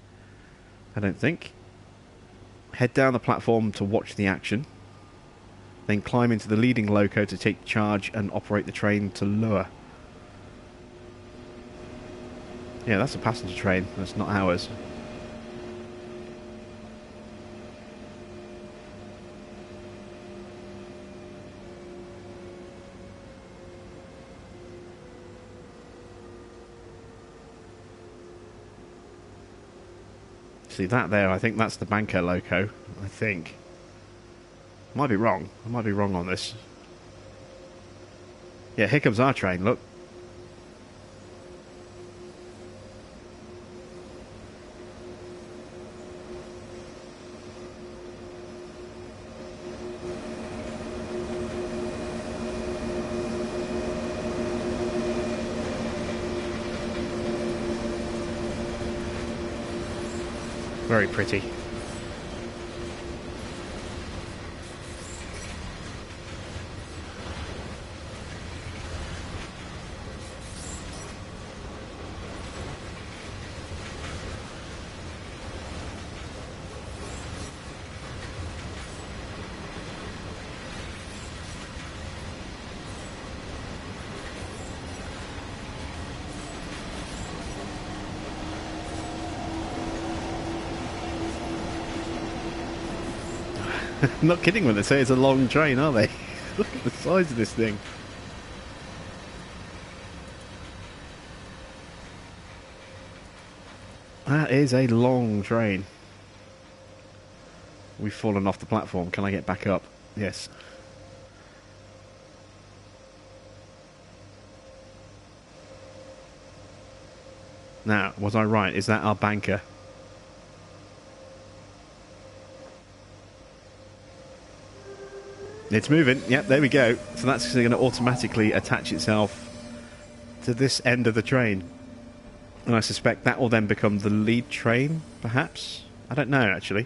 Speaker 1: I don't think. Head down the platform to watch the action. Then climb into the leading loco to take charge and operate the train to Lohr. Yeah, that's a passenger train. That's not ours. See that there? I think that's the banker loco. I think. Might be wrong. I might be wrong on this. Yeah, here comes our train. Look. very pretty. Not kidding when they say it's a long train, are they? Look at the size of this thing. That is a long train. We've fallen off the platform. Can I get back up? Yes. Now, was I right? Is that our banker? It's moving. Yep, there we go. So that's going to automatically attach itself to this end of the train. And I suspect that will then become the lead train, perhaps? I don't know, actually.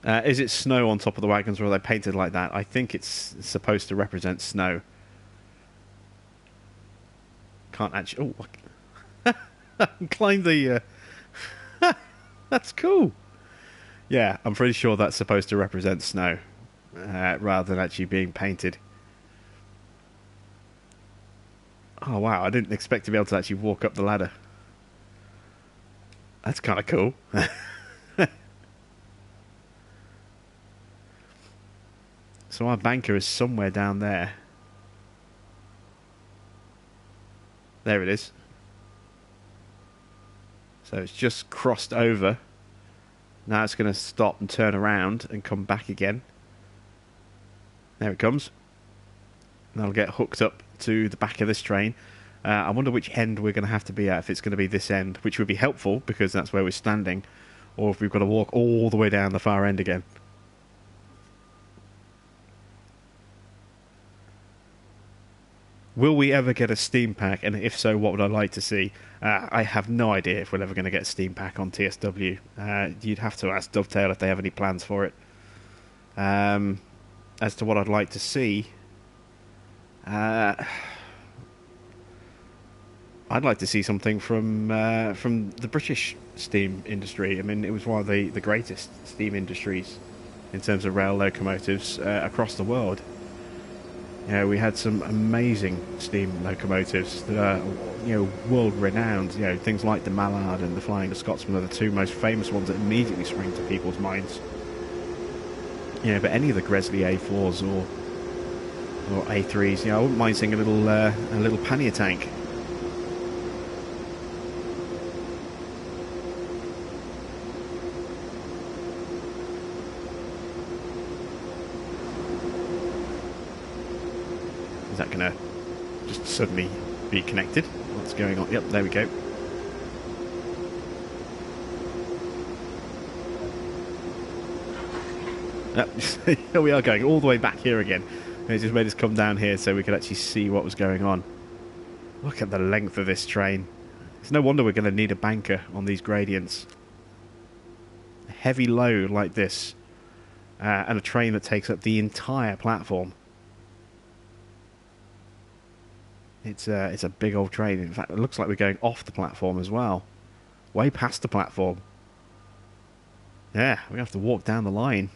Speaker 1: Is it snow on top of the wagons, or are they painted like that? I think it's supposed to represent snow. Can't actually... Oh, I can climb the... That's cool. Yeah, I'm pretty sure that's supposed to represent snow, rather than actually being painted. Oh, wow, I didn't expect to be able to actually walk up the ladder. That's kind of cool. So our banker is somewhere down there. There it is. So it's just crossed over. Now it's going to stop and turn around and come back again. There it comes. And that'll get hooked up to the back of this train. I wonder which end we're going to have to be at, if it's going to be this end, which would be helpful because that's where we're standing, or if we've got to walk all the way down the far end again. Will we ever get a Steam pack? And if so, what would I like to see? I have no idea if we're ever going to get a Steam pack on TSW. You'd have to ask Dovetail if they have any plans for it. As to what I'd like to see, I'd like to see something from the British Steam industry. I mean, it was one of the greatest Steam industries in terms of rail locomotives across the world. You know, we had some amazing steam locomotives that are, you know, world-renowned. You know, things like the Mallard and the Flying Scotsman are the two most famous ones that immediately spring to people's minds. You know, but any of the Gresley A4s or A3s, you know, I wouldn't mind seeing a little pannier tank. Is that going to just suddenly be connected? What's going on? Yep, there we go. Here we are going all the way back here again. They just made us come down here so we could actually see what was going on. Look at the length of this train. It's no wonder we're going to need a banker on these gradients. A heavy load like this, and a train that takes up the entire platform. It's a big old train. In fact, it looks like we're going off the platform as well. Way past the platform. Yeah, we're going to have to walk down the line.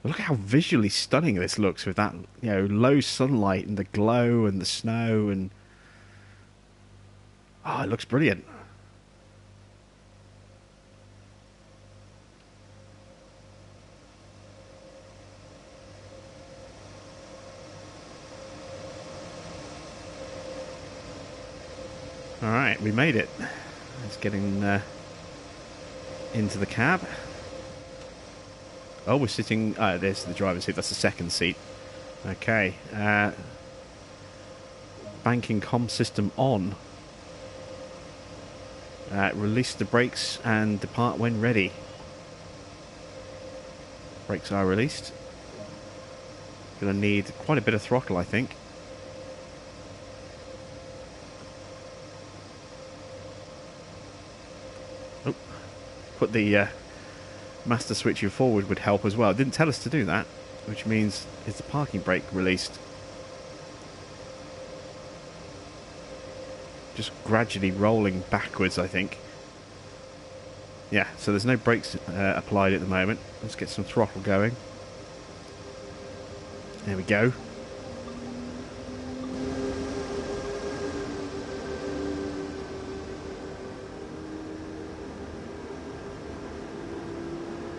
Speaker 1: Look how visually stunning this looks with that, you know, low sunlight and the glow and the snow and... Oh, it looks brilliant. Alright, we made it. Let's get in, into the cab. Oh, we're sitting... there's the driver's seat. That's the second seat. Okay. banking comm system on. Release the brakes and depart when ready. Brakes are released. Going to need quite a bit of throttle, I think. Oh, put the master switching forward would help as well. It didn't tell us to do that, which means is the parking brake released. Just gradually rolling backwards, I think. Yeah, so there's no brakes applied at the moment. Let's get some throttle going. There we go.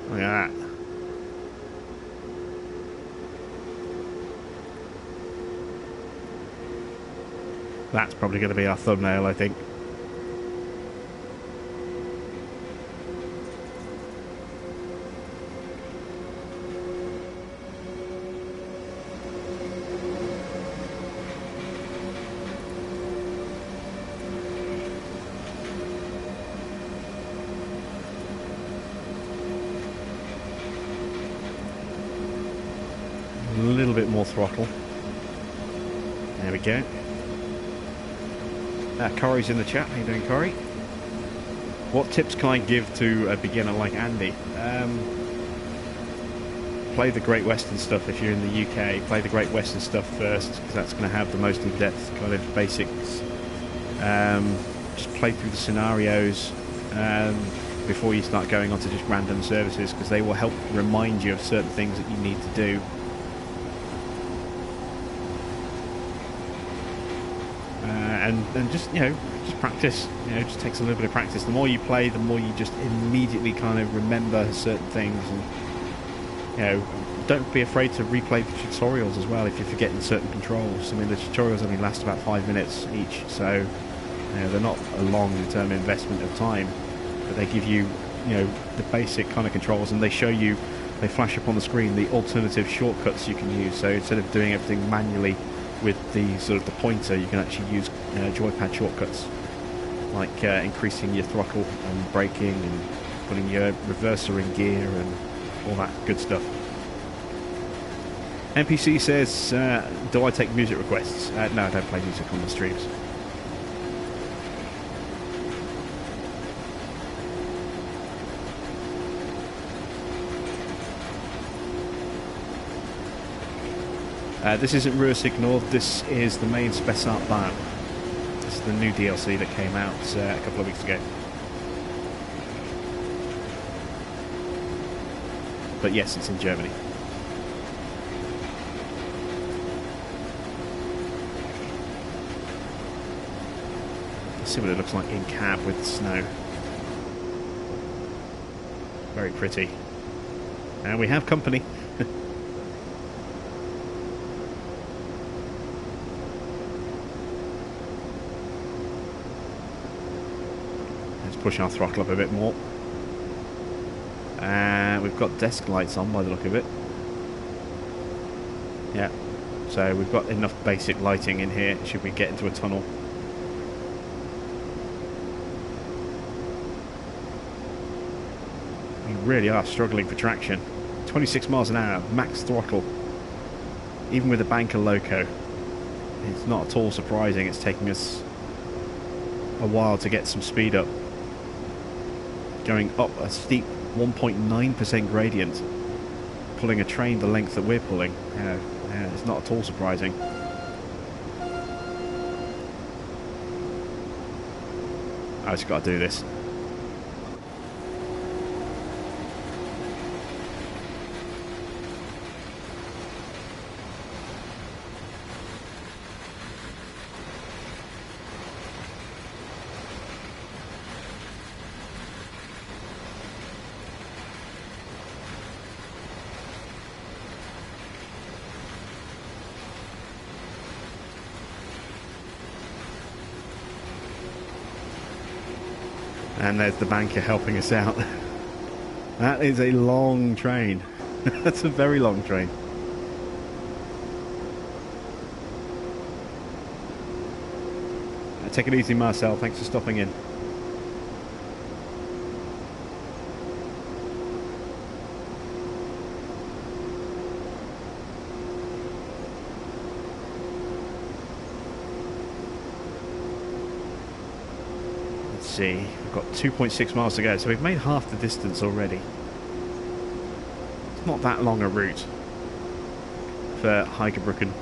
Speaker 1: Look at that. That's probably going to be our thumbnail, I think. A little bit more throttle. There we go. Corey's in the chat. How you doing, Corey? What tips can I give to a beginner like Andy? Play the Great Western stuff if you're in the UK. Play the Great Western stuff first, because that's going to have the most in-depth kind of basics. Just play through the scenarios before you start going on to just random services, because they will help remind you of certain things that you need to do. And just, you know, just practice. You know, it just takes a little bit of practice. The more you play, the more you just immediately kind of remember certain things. And, you know, don't be afraid to replay the tutorials as well if you're forgetting certain controls. I mean, the tutorials only last about 5 minutes each, so, you know, they're not a long-term investment of time. But they give you, you know, the basic kind of controls, and they show you, they flash up on the screen the alternative shortcuts you can use. So instead of doing everything manually with the sort of the pointer, you can actually use joypad shortcuts, like increasing your throttle and braking and putting your reverser in gear and all that good stuff. NPC says, do I take music requests? No, I don't play music on the streams. This isn't Ruhrsignal, this is the main Spessart Bahn. This is the new DLC that came out a couple of weeks ago. But yes, it's in Germany. Let's see what it looks like in cab with the snow. Very pretty. And we have company. Push our throttle up a bit more. And we've got desk lights on by the look of it. Yeah, so we've got enough basic lighting in here should we get into a tunnel. We really are struggling for traction. 26 miles an hour, max throttle, even with a banker loco. It's not at all surprising it's taking us a while to get some speed up. Going up a steep 1.9% gradient, pulling a train the length that we're pulling. It's not at all surprising. I just got to do this. And there's the banker helping us out. That is a long train. That's a very long train. Take it easy, Marcel. Thanks for stopping in. Let's see. We've got 2.6 miles to go, so we've made half the distance already. It's not that long a route for Heigerbrücken.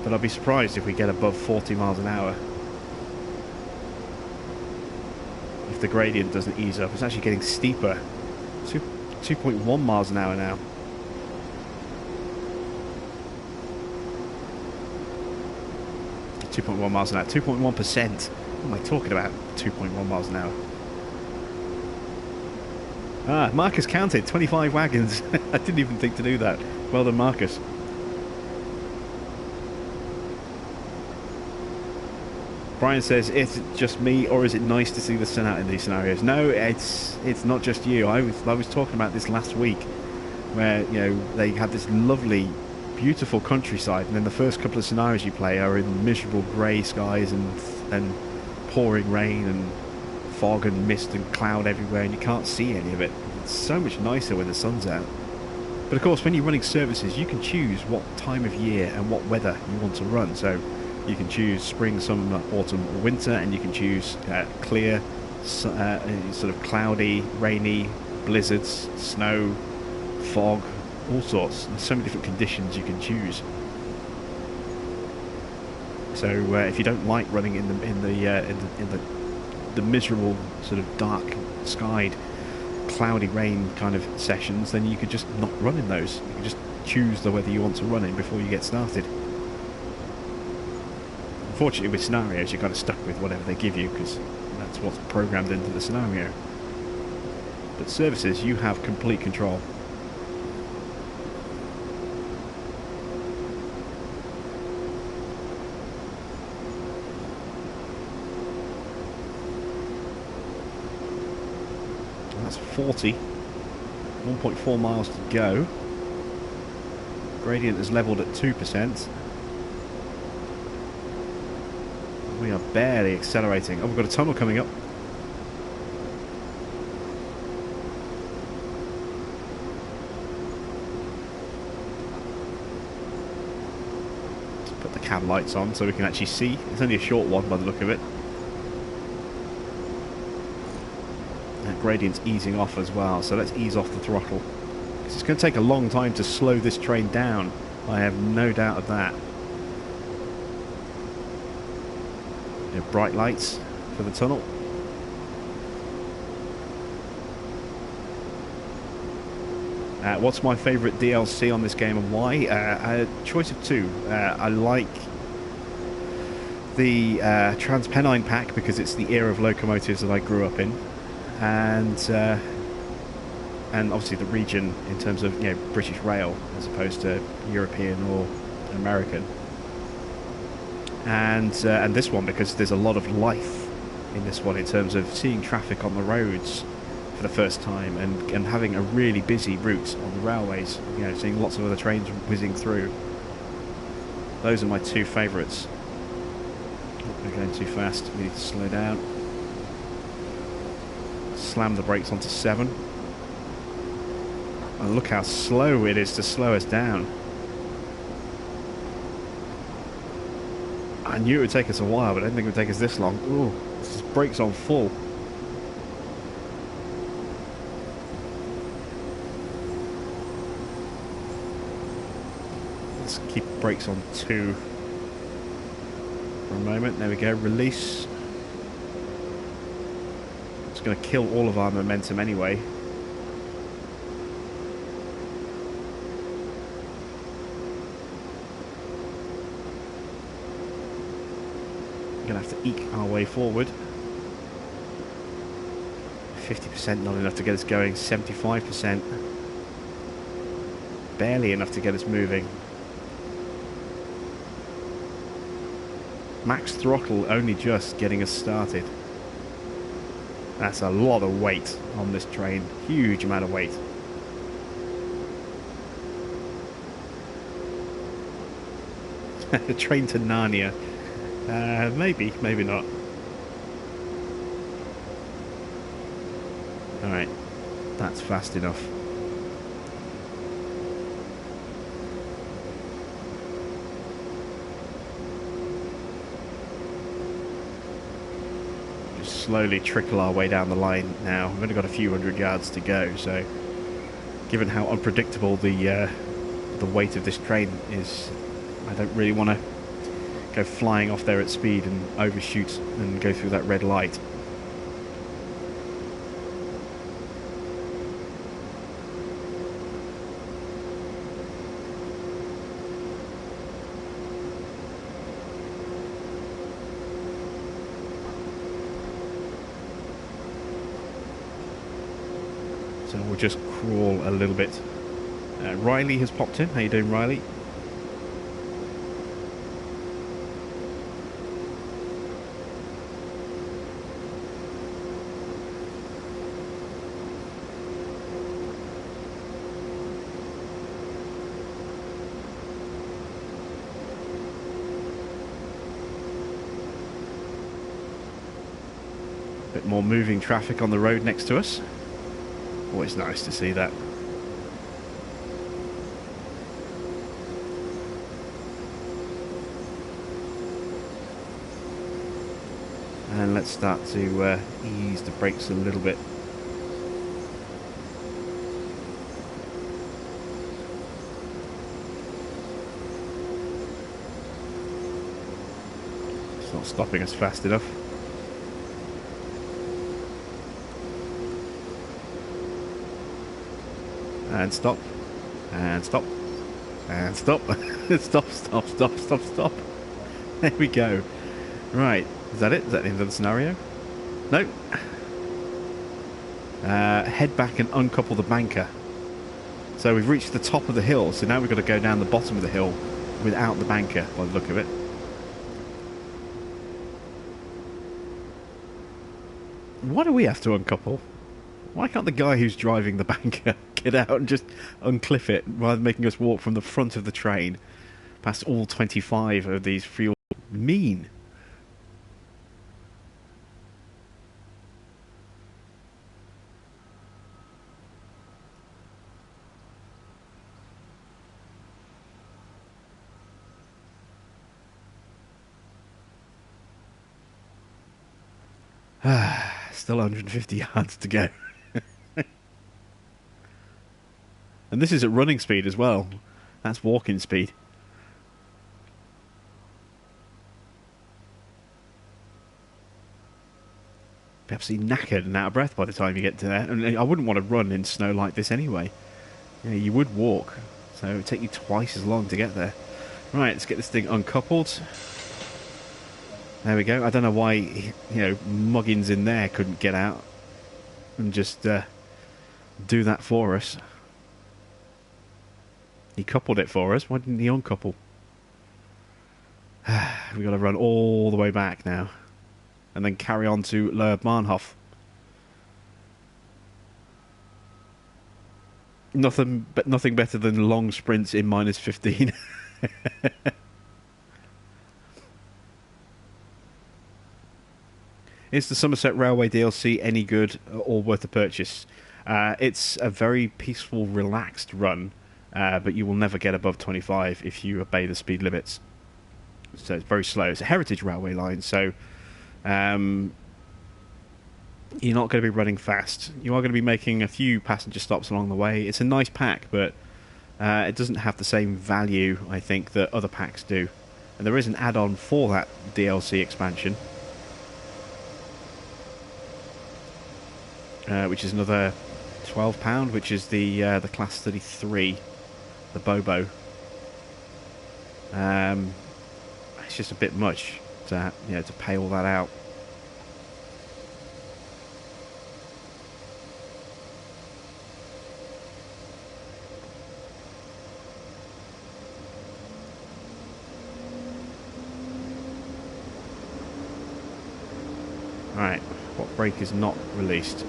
Speaker 1: But I'll be surprised if we get above 40 miles an hour. If the gradient doesn't ease up. It's actually getting steeper. 2.1 miles an hour now. .1 miles an hour. 2.1%. What am I talking about? 2.1 miles an hour. Ah, Marcus counted 25 wagons. I didn't even think to do that. Well done, Marcus. Brian says, is it just me, or is it nice to see the sun out in these scenarios? No, it's not just you. I was talking about this last week, where, you know, they had this lovely, beautiful countryside, and then the first couple of scenarios you play are in miserable grey skies and pouring rain and fog and mist and cloud everywhere, and you can't see any of it. It's so much nicer when the sun's out. But of course, when you're running services, you can choose what time of year and what weather you want to run. So you can choose spring, summer, autumn, or winter, and you can choose clear, sort of cloudy, rainy, blizzards, snow, fog, all sorts. There's so many different conditions you can choose. So if you don't like running in the miserable sort of dark skied, cloudy rain kind of sessions, then you could just not run in those. You can just choose the weather you want to run in before you get started. Unfortunately, with scenarios, you're kind of stuck with whatever they give you, because that's what's programmed into the scenario. But services, you have complete control. That's 40. 1.4 miles to go. Gradient is leveled at 2%. We are barely accelerating. Oh, we've got a tunnel coming up. Let's put the cab lights on so we can actually see. It's only a short one by the look of it. That gradient's easing off as well, so let's ease off the throttle. Because it's going to take a long time to slow this train down. I have no doubt of that. Bright lights for the tunnel. What's my favourite DLC on this game and why? A choice of two. I like the Transpennine pack because it's the era of locomotives that I grew up in, and obviously the region in terms of, you know, British Rail as opposed to European or American. And this one because there's a lot of life in this one in terms of seeing traffic on the roads for the first time and having a really busy route on the railways, you know, seeing lots of other trains whizzing through. Those are my two favourites. Oh, we're going too fast, we need to slow down. Slam the brakes onto 7. And look how slow it is to slow us down. I knew it would take us a while, but I didn't think it would take us this long. Ooh, this is brakes on full. Let's keep brakes on 2 for a moment. There we go, release. It's going to kill all of our momentum anyway. Going to have to eke our way forward. 50% not enough to get us going. 75%. Barely enough to get us moving. Max throttle only just getting us started. That's a lot of weight on this train. Huge amount of weight. The train to Narnia. Maybe, maybe not. Alright, that's fast enough. Just slowly trickle our way down the line now. We've only got a few hundred yards to go, so given how unpredictable the weight of this train is, I don't really want to go flying off there at speed and overshoot and go through that red light. So we'll just crawl a little bit. Riley has popped in. How you doing, Riley? A bit more moving traffic on the road next to us. Always nice to see that. And let's start to ease the brakes a little bit. It's not stopping us fast enough. And stop. And stop. And stop. Stop, stop, stop, stop, stop. There we go. Right. Is that it? Is that the end of the scenario? No. Head back and uncouple the banker. So we've reached the top of the hill, so now we've got to go down the bottom of the hill without the banker, by the look of it. Why do we have to uncouple? Why can't the guy who's driving the banker get out and just unclip it rather than making us walk from the front of the train past all 25 of these fuel? Mean. Still 150 yards to go. And this is at running speed as well. That's walking speed. Be absolutely knackered and out of breath by the time you get to there. And I wouldn't want to run in snow like this anyway. Yeah, you would walk, so it would take you twice as long to get there. Right, let's get this thing uncoupled. There we go. I don't know why, Muggins in there couldn't get out and just do that for us. He coupled it for us. Why didn't he uncouple? We've got to run all the way back now and then carry on to Lower Bahnhof. Nothing better than long sprints in minus 15. Is the Somerset Railway DLC any good or worth the purchase? It's a very peaceful, relaxed run, but you will never get above 25 if you obey the speed limits. So it's very slow. It's a heritage railway line, so you're not going to be running fast. You are going to be making a few passenger stops along the way. It's a nice pack, but it doesn't have the same value, I think, that other packs do. And there is an add-on for that DLC expansion, which is another £12, which is the Class 33, the Bobo. It's just a bit much to to pay all that out. Right, what brake is not released?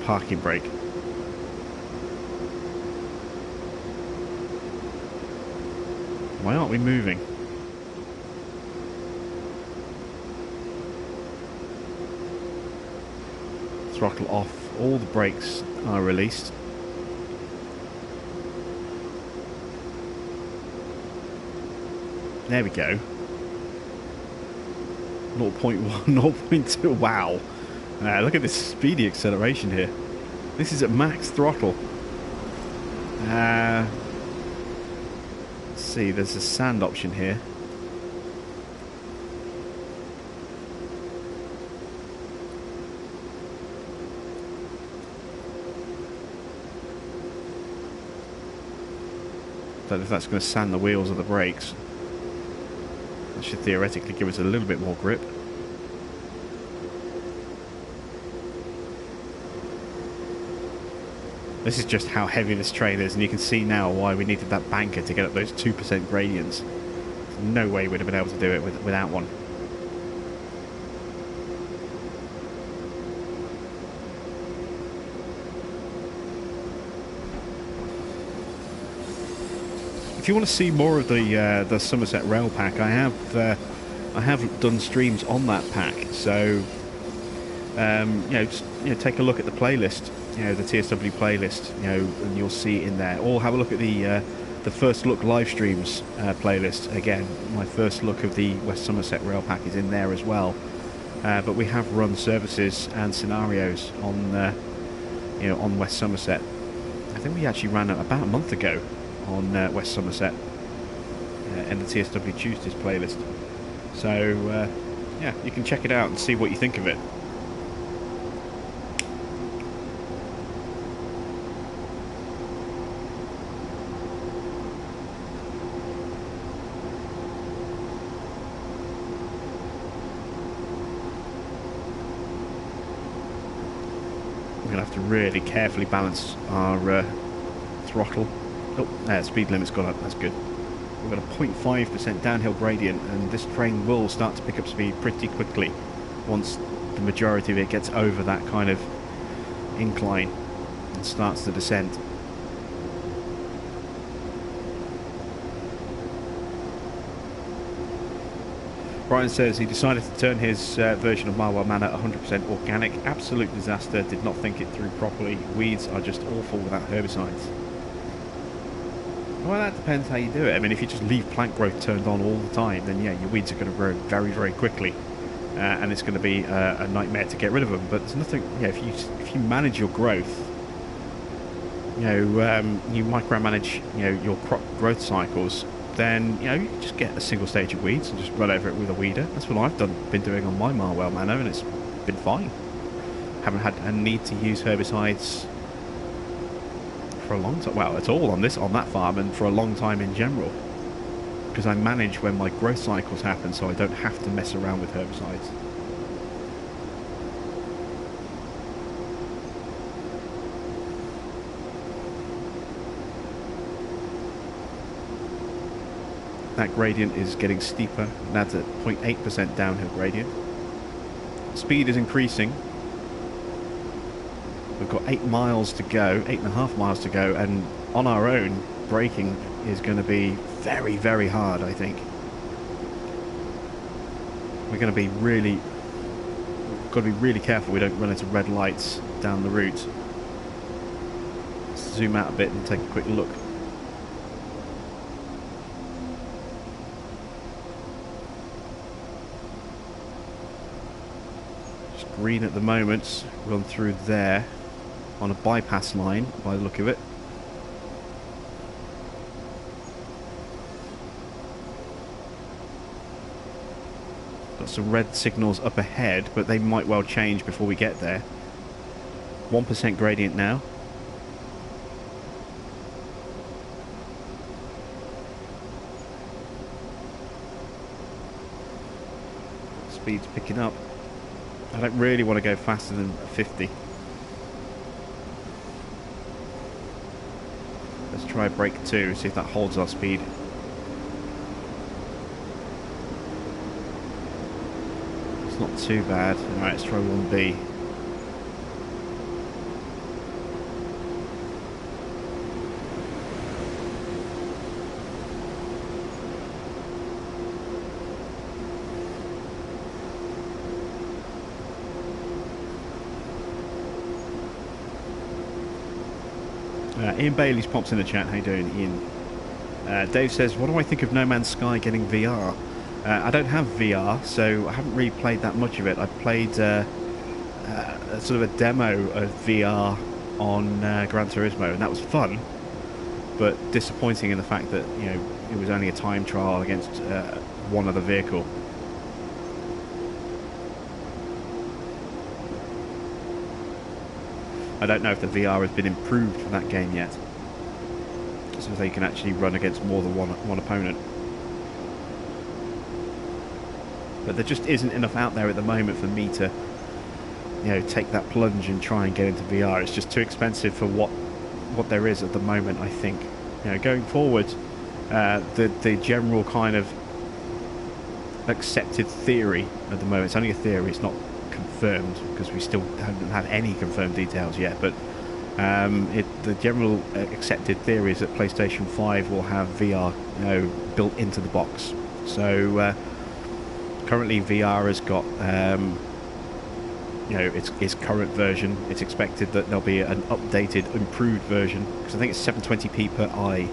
Speaker 1: parking brake. Why aren't we moving? Throttle off, all the brakes are released. There we go. 0.1, 0.2, wow. Look at this speedy acceleration here. This is at max throttle. Let's see, there's a sand option here. Don't know if that's going to sand the wheels or the brakes. That should theoretically give us a little bit more grip. This is just how heavy this train is, and you can see now why we needed that banker to get up those 2% gradients. There's no way we'd have been able to do it without one. If you want to see more of the Somerset Rail Pack, I have done streams on that pack. So just take a look at the playlist, the TSW playlist, and you'll see in there. Or have a look at the First Look live streams playlist. Again, my first look of the West Somerset Rail Pack is in there as well. But we have run services and scenarios on on West Somerset. I think we actually ran it about a month ago on West Somerset in the TSW Tuesdays playlist. So yeah, you can check it out and see what you think of it. We're going to have to really carefully balance our throttle. Oh, speed limit's gone up, that's good. We've got a 0.5% downhill gradient, and this train will start to pick up speed pretty quickly once the majority of it gets over that kind of incline and starts the descent. Brian says he decided to turn his version of Marwell Manor 100% organic. Absolute disaster, did not think it through properly. Weeds are just awful without herbicides. Well, that depends how you do it. I mean, if you just leave plant growth turned on all the time, then yeah, your weeds are going to grow very, very quickly, and it's going to be a nightmare to get rid of them. But there's nothing. If you manage your growth, you micromanage your crop growth cycles, then you can just get a single stage of weeds and just run over it with a weeder. That's what I've been doing on my Marwell Manor, and it's been fine. Haven't had a need to use herbicides for a long time, well, at all on that farm, and for a long time in general, because I manage when my growth cycles happen, so I don't have to mess around with herbicides. That gradient is getting steeper, and that's a 0.8% downhill gradient. Speed is increasing. We've got 8 miles to go, 8.5 miles to go, and on our own, braking is going to be very, very hard, I think. We're going to be got to be really careful we don't run into red lights down the route. Let's zoom out a bit and take a quick look. Just green at the moment, run through there. On a bypass line, by the look of it. Got some red signals up ahead, but they might well change before we get there. 1% gradient now. Speed's picking up. I don't really want to go faster than 50. Let's try brake 2, see if that holds our speed. It's not too bad. Alright, let's try 1B. Ian Bailey's pops in the chat. How you doing, Ian? Dave says, what do I think of No Man's Sky getting VR? I don't have VR, so I haven't really played that much of it. I played sort of a demo of VR on Gran Turismo, and that was fun, but disappointing in the fact that, you know, it was only a time trial against one other vehicle. I don't know if the VR has been improved for that game yet, so they can actually run against more than one opponent. But there just isn't enough out there at the moment for me to, you know, take that plunge and try and get into VR. It's just too expensive for what there is at the moment, I think. You know, going forward, the general kind of accepted theory at the moment, it's only a theory, it's not confirmed, because we still haven't had any confirmed details yet, but the general accepted theory is that PlayStation 5 will have VR, you know, built into the box. So currently VR has got you know, its current version. It's expected that there'll be an updated, improved version, because I think it's 720p per eye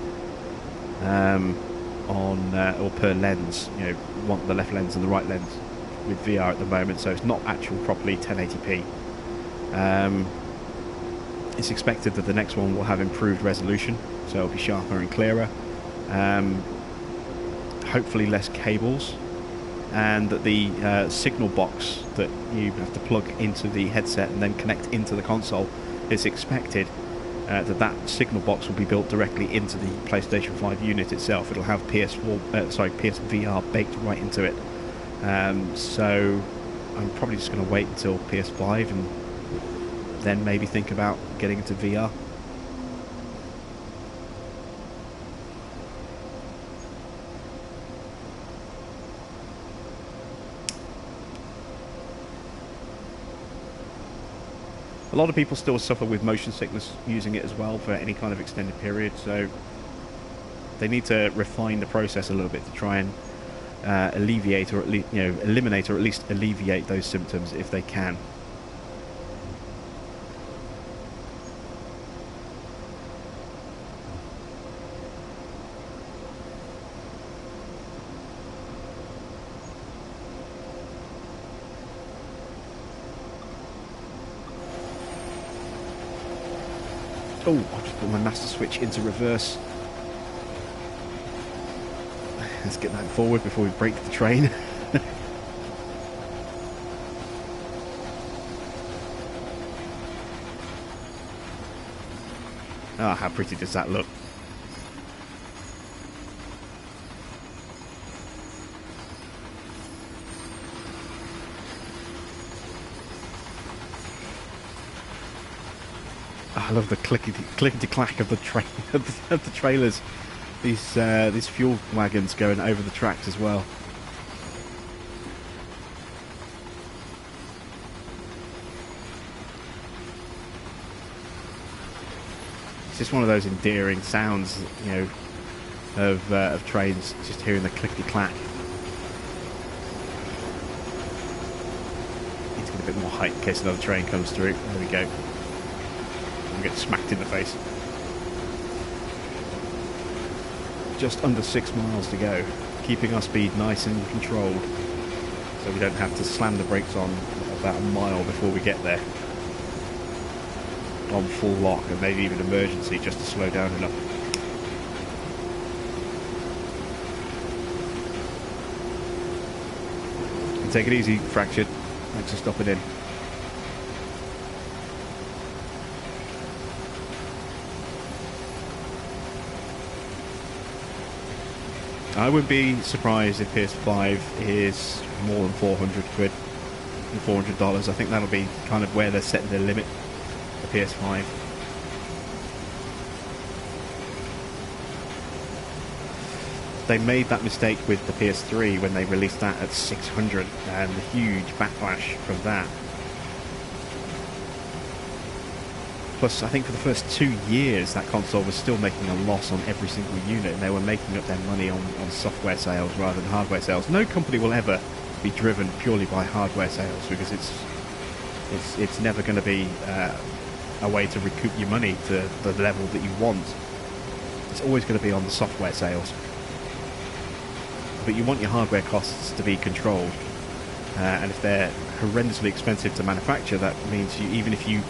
Speaker 1: on or per lens. You know, the left lens and the right lens with VR at the moment, so it's not actual properly 1080p. It's expected that the next one will have improved resolution, so it'll be sharper and clearer. Hopefully less cables, and that the signal box that you have to plug into the headset and then connect into the console, is expected that signal box will be built directly into the PlayStation 5 unit itself. It'll have PSVR baked right into it. So I'm probably just going to wait until PS5 and then maybe think about getting into VR. A lot of people still suffer with motion sickness using it as well for any kind of extended period, so they need to refine the process a little bit to try and alleviate, or at least, you know, eliminate, or at least alleviate those symptoms if they can. Oh, I've just put my master switch into reverse. Let's get that forward before we break the train. Ah, how pretty does that look? I love the clickety-clack of the of the trailers. These fuel wagons going over the tracks as well. It's just one of those endearing sounds, you know, of trains. Just hearing the clickety-clack. Need to get a bit more height in case another train comes through. There we go. Get smacked in the face. Just under 6 miles to go, keeping our speed nice and controlled, so we don't have to slam the brakes on about a mile before we get there on full lock, and maybe even emergency, just to slow down enough. And take it easy, Fractured. Thanks for stopping in. I would be surprised if PS5 is more than 400 quid, $400. I think that'll be kind of where they're setting their limit for PS5. They made that mistake with the PS3 when they released that at 600, and the huge backlash from that. Plus, I think for the first 2 years, that console was still making a loss on every single unit, and they were making up their money on software sales rather than hardware sales. No company will ever be driven purely by hardware sales, because it's never going to be a way to recoup your money to the level that you want, it's always going to be on the software sales. But you want your hardware costs to be controlled, and if they're horrendously expensive to manufacture, that means even if you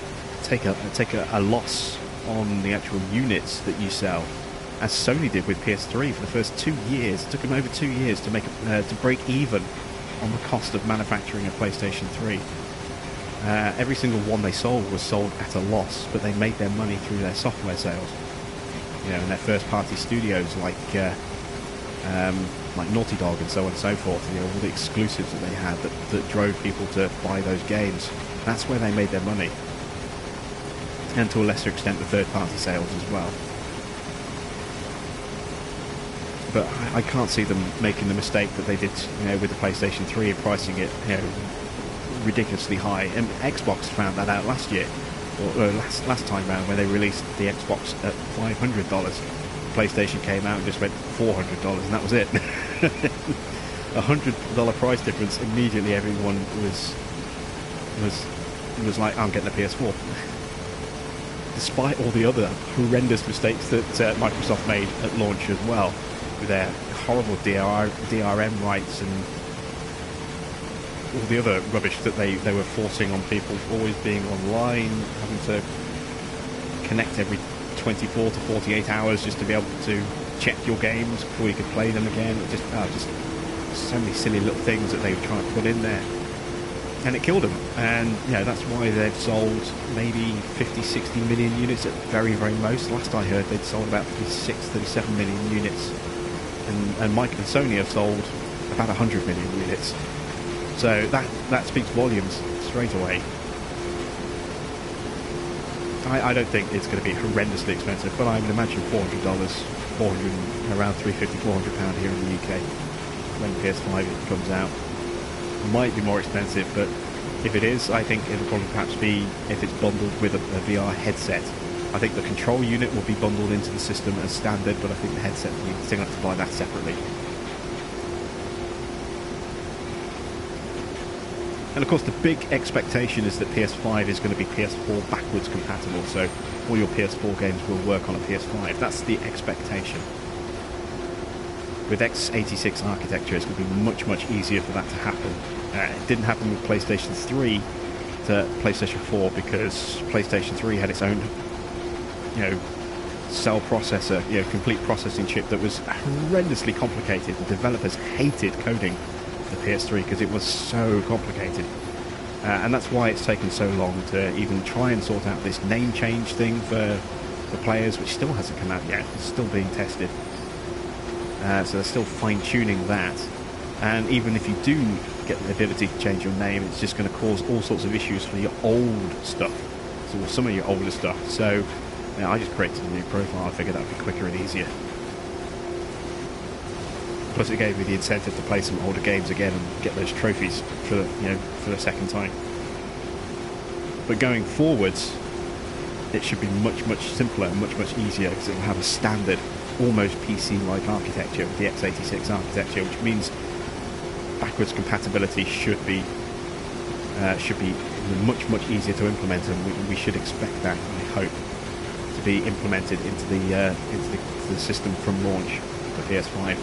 Speaker 1: take a loss on the actual units that you sell, as Sony did with PS3 for the first 2 years. It took them over 2 years to to break even on the cost of manufacturing a PlayStation 3. Every single one they sold was sold at a loss, but they made their money through their software sales. You know, and their first-party studios like Naughty Dog and so on and so forth. You know, all the exclusives that they had that drove people to buy those games. That's where they made their money, and to a lesser extent the third-party sales as well. But I can't see them making the mistake that they did, you know, with the PlayStation 3 and pricing it, you know, ridiculously high. And Xbox found that out last year, or last time round, when they released the Xbox at $500. PlayStation came out and just went $400, and that was it. $100 price difference. Immediately, everyone was like, "I'm getting a PS4." Despite all the other horrendous mistakes that Microsoft made at launch as well, with their horrible DRM rights and all the other rubbish that they were forcing on people, always being online, having to connect every 24 to 48 hours just to be able to check your games before you could play them again. Just so many silly little things that they were trying to put in there. And it killed them. And, you know, that's why they've sold maybe 50, 60 million units at very, very most. Last I heard, they'd sold about 36, 37 million units. And Mike and Sony have sold about 100 million units. So that speaks volumes straight away. I don't think it's going to be horrendously expensive, but I would imagine $400, around £350, £400 here in the UK when PS5 comes out. Might be more expensive, but if it is, I think it'll probably perhaps be if it's bundled with a VR headset. I think the control unit will be bundled into the system as standard, but I think the headset, you're still going to have to buy that separately. And of course the big expectation is that PS5 is going to be PS4 backwards compatible, so all your PS4 games will work on a PS5. That's the expectation. With x86 architecture, it's going to be much, much easier for that to happen. It didn't happen with PlayStation 3 to PlayStation 4 because PlayStation 3 had its own, you know, cell processor, you know, complete processing chip that was horrendously complicated. The developers hated coding the PS3 because it was so complicated. And that's why it's taken so long to even try and sort out this name change thing for the players, which still hasn't come out yet. It's still being tested. So they're still fine-tuning that. And even if you do get the ability to change your name, it's just going to cause all sorts of issues for your old stuff. So some of your older stuff. So you know, I just created a new profile. I figured that would be quicker and easier. Plus, it gave me the incentive to play some older games again and get those trophies for the, you know, for the second time. But going forwards, it should be much, much simpler and much, much easier because it will have a standard, almost PC-like architecture with the x86 architecture, which means backwards compatibility should be much, much easier to implement, and we should expect that, I hope, to be implemented into the system from launch for PS5.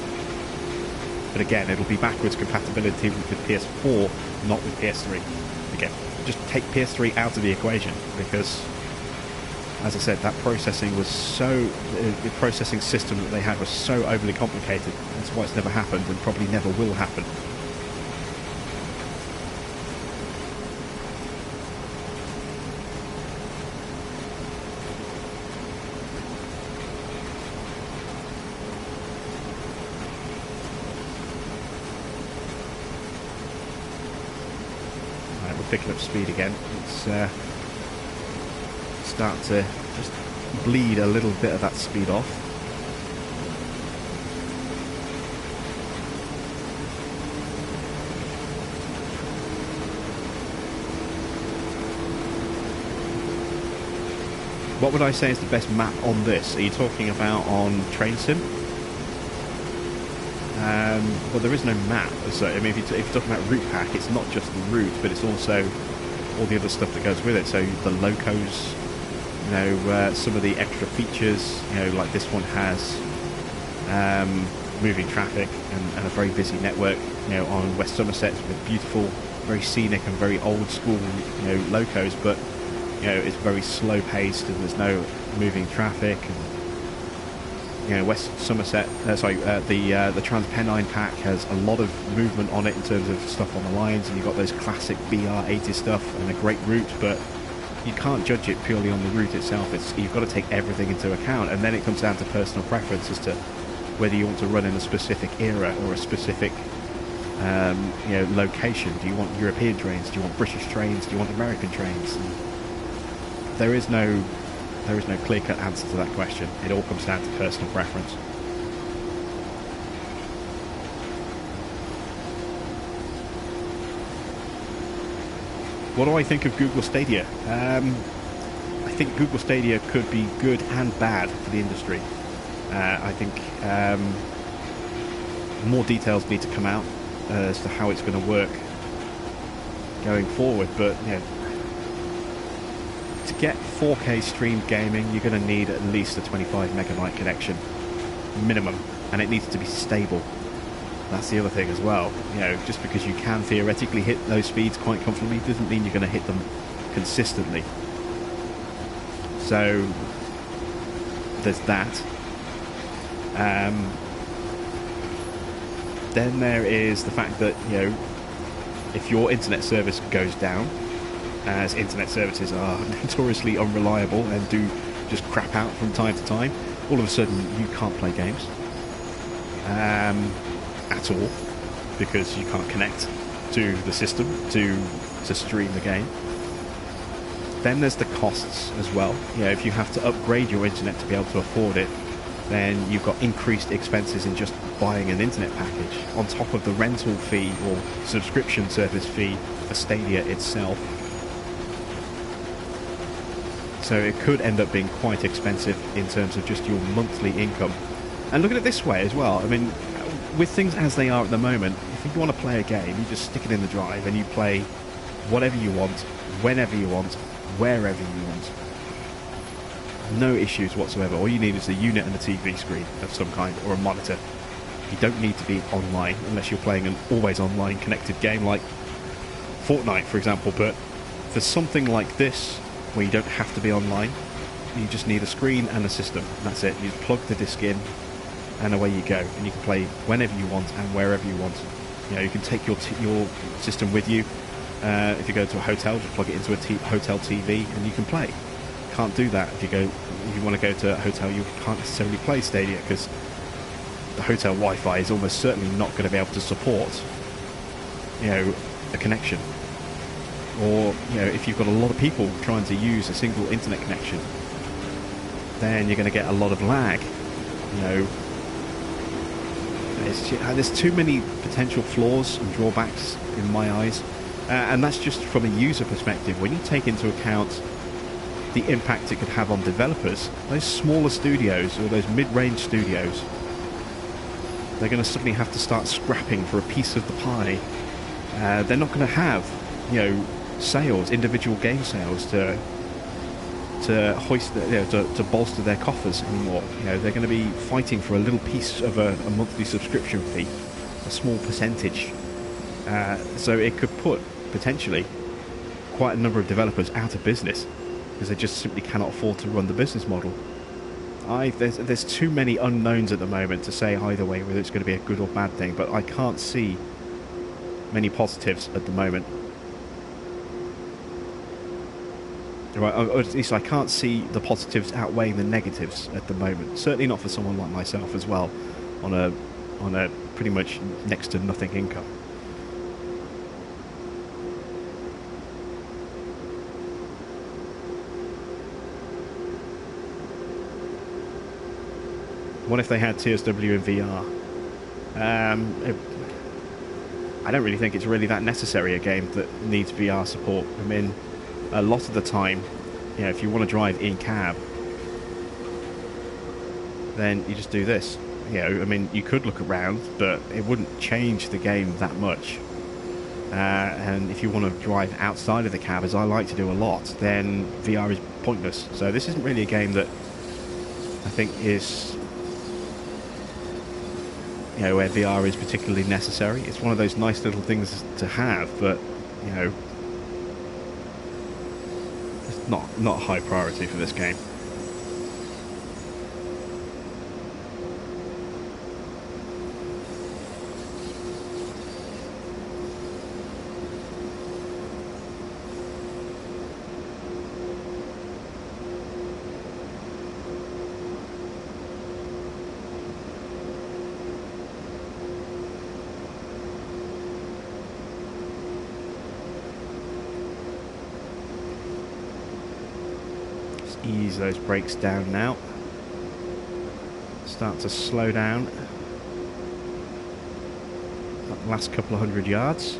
Speaker 1: But again, it'll be backwards compatibility with the PS4, not with PS3. Again, just take PS3 out of the equation because, as I said, that processing was the processing system that they had was so overly complicated. That's why it's never happened and probably never will happen. Picking up speed again. It's start to just bleed a little bit of that speed off. What would I say is the best map on this? Are you talking about on Train Sim? Well, there is no map. So, I mean, if you're talking about route pack, it's not just the route, but it's also all the other stuff that goes with it. So the locos you know, some of the extra features, you know, like this one has moving traffic and a very busy network, you know, on West Somerset with beautiful, very scenic and very old school, you know, locos, but you know, it's very slow paced and there's no moving traffic. And, you know, West Somerset, the Transpennine pack has a lot of movement on it in terms of stuff on the lines, and you've got those classic BR80 stuff and a great route, but you can't judge it purely on the route itself. You've got to take everything into account, and then it comes down to personal preference as to whether you want to run in a specific era or a specific you know, location. Do you want European trains? Do you want British trains? Do you want American trains? And there is no clear-cut answer to that question. It all comes down to personal preference. What do I think of Google Stadia? I think Google Stadia could be good and bad for the industry. I think more details need to come out as to how it's going to work going forward, but you know, to get 4K streamed gaming, you're going to need at least a 25 megabyte connection minimum, and it needs to be stable. That's the other thing as well. You know, just because you can theoretically hit those speeds quite comfortably doesn't mean you're going to hit them consistently. So there's that. Then there is the fact that, you know, if your internet service goes down, as internet services are notoriously unreliable and do just crap out from time to time, all of a sudden you can't play games at all, because you can't connect to the system to stream the game. Then there's the costs as well. You know, if you have to upgrade your internet to be able to afford it, then you've got increased expenses in just buying an internet package on top of the rental fee or subscription service fee for Stadia itself. So it could end up being quite expensive in terms of just your monthly income. And look at it this way as well. I mean, with things as they are at the moment, if you want to play a game, you just stick it in the drive and you play whatever you want, whenever you want, wherever you want. No issues whatsoever. All you need is a unit and a TV screen of some kind, or a monitor. You don't need to be online unless you're playing an always online connected game like Fortnite, for example. But for something like this, where you don't have to be online, you just need a screen and a system. That's it. You plug the disc in and away you go, and you can play whenever you want and wherever you want. You know, you can take your system with you. If you go to a hotel, just plug it into a hotel TV and you can play. Can't do that if you want to go to a hotel. You can't necessarily play Stadia because the hotel Wi-Fi is almost certainly not going to be able to support, you know, a connection. Or, you know, if you've got a lot of people trying to use a single internet connection, then you're going to get a lot of lag. You know, there's too many potential flaws and drawbacks in my eyes, and that's just from a user perspective. When you take into account the impact it could have on developers, those smaller studios or those mid-range studios, they're going to suddenly have to start scrapping for a piece of the pie. They're not going to have, you know, sales, individual game sales to hoist, to bolster their coffers anymore. You know, they're going to be fighting for a little piece of a monthly subscription fee, a small percentage. So it could put potentially quite a number of developers out of business because they just simply cannot afford to run the business model. There's too many unknowns at the moment to say either way whether it's going to be a good or bad thing, but I can't see many positives at the moment. Right, or at least I can't see the positives outweighing the negatives at the moment. Certainly not for someone like myself as well, on a pretty much next to nothing income. What if they had TSW in VR? I don't really think it's really that necessary, a game that needs VR support. I mean, a lot of the time, you know, if you want to drive in cab, then you just do this. You know, I mean, you could look around, but it wouldn't change the game that much. And if you want to drive outside of the cab, as I like to do a lot, then VR is pointless. So this isn't really a game that I think is, you know, where VR is particularly necessary. It's one of those nice little things to have, but, you know, it's not a high priority for this game. Ease those brakes down now. Start to slow down. That last couple of 100 yards.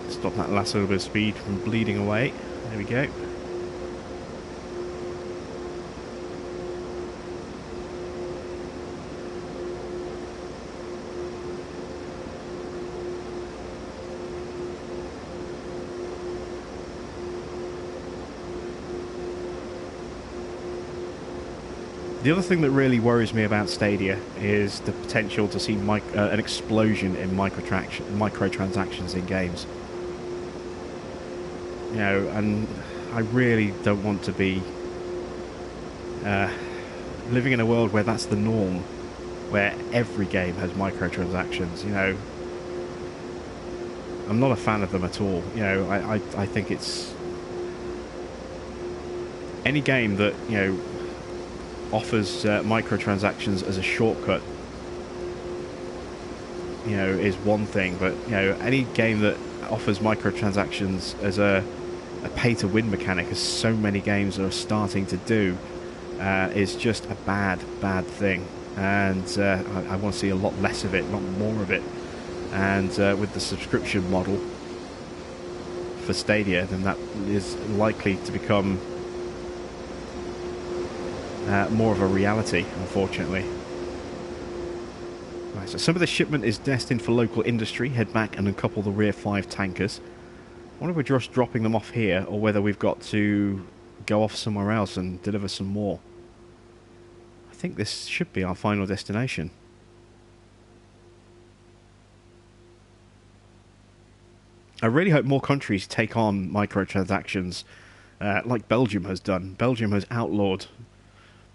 Speaker 1: Stop that last little bit of speed from bleeding away. There we go. The other thing that really worries me about Stadia is the potential to see an explosion in microtransactions in games. You know, and I really don't want to be living in a world where that's the norm, where every game has microtransactions. You know, I'm not a fan of them at all. You know, I think it's any game that, you know, offers microtransactions as a shortcut, you know, is one thing, but, you know, any game that offers microtransactions as a pay-to-win mechanic, as so many games are starting to do, is just a bad thing. And I want to see a lot less of it, not more of it. And with the subscription model for Stadia, then that is likely to become more of a reality, unfortunately. Right, so some of the shipment is destined for local industry. Head back and uncouple the rear 5 tankers. I wonder if we're just dropping them off here, or whether we've got to go off somewhere else and deliver some more. I think this should be our final destination. I really hope more countries take on microtransactions, like Belgium has done. Belgium has outlawed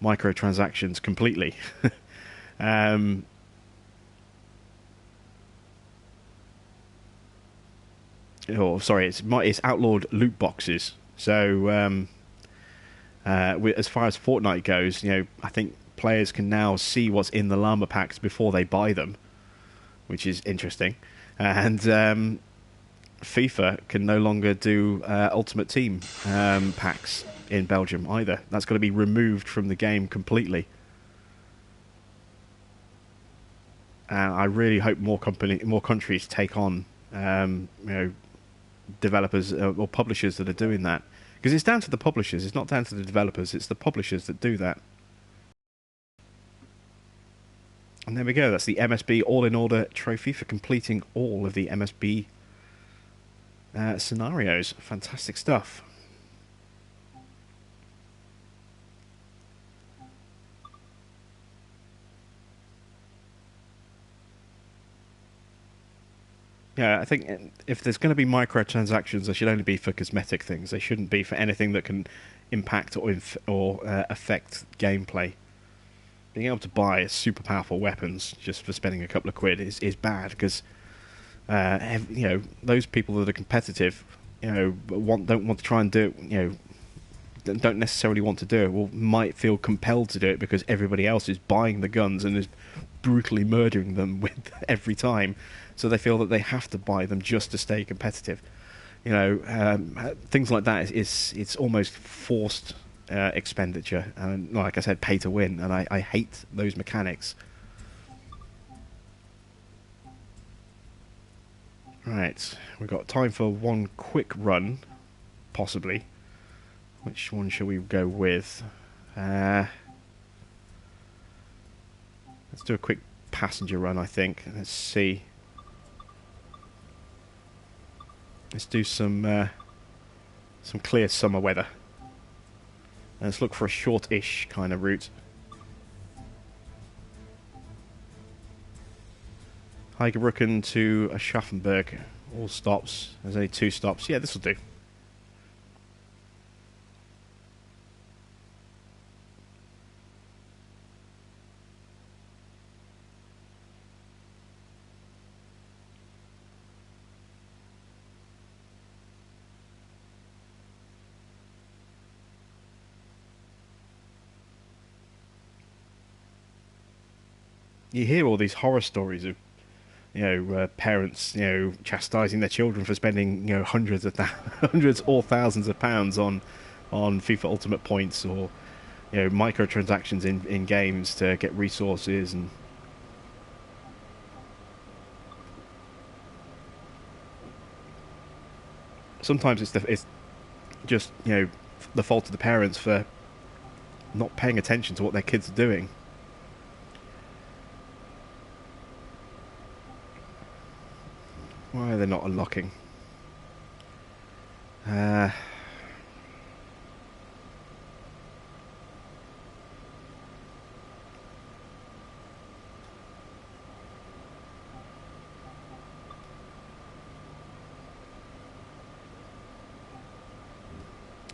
Speaker 1: microtransactions completely. Oh, sorry, it's outlawed loot boxes. So, as far as Fortnite goes, you know, I think players can now see what's in the llama packs before they buy them, which is interesting. And FIFA can no longer do Ultimate Team packs in Belgium either. That's got to be removed from the game completely. And I really hope more countries take on, you know, developers or publishers that are doing that, because it's down to the publishers. It's not down to the developers. It's the publishers that do that. And there we go. That's the MSB All in Order trophy for completing all of the MSB scenarios. Fantastic stuff. Yeah, I think if there's going to be microtransactions, they should only be for cosmetic things. They shouldn't be for anything that can impact or affect gameplay. Being able to buy super powerful weapons just for spending a couple of quid is bad, because you know, those people that are competitive, you know, don't want to try and do it, you know, don't necessarily want to do it, or might feel compelled to do it because everybody else is buying the guns and is brutally murdering them with every time. So they feel that they have to buy them just to stay competitive. You know, things like that it's almost forced expenditure, and like I said, pay to win. And I hate those mechanics. Right, we've got time for one quick run. possibly. Which one shall we go with? Let's do a quick passenger run, I think. Let's see. Let's do some clear summer weather. And let's look for a short-ish kind of route. Heigerbrücken to Aschaffenburg. All stops. There's only 2 stops. Yeah, this will do. You hear all these horror stories of, parents, chastising their children for spending, hundreds or thousands of pounds on FIFA Ultimate points, or, microtransactions in games to get resources. And sometimes it's just, the fault of the parents for not paying attention to what their kids are doing. Why are they not unlocking?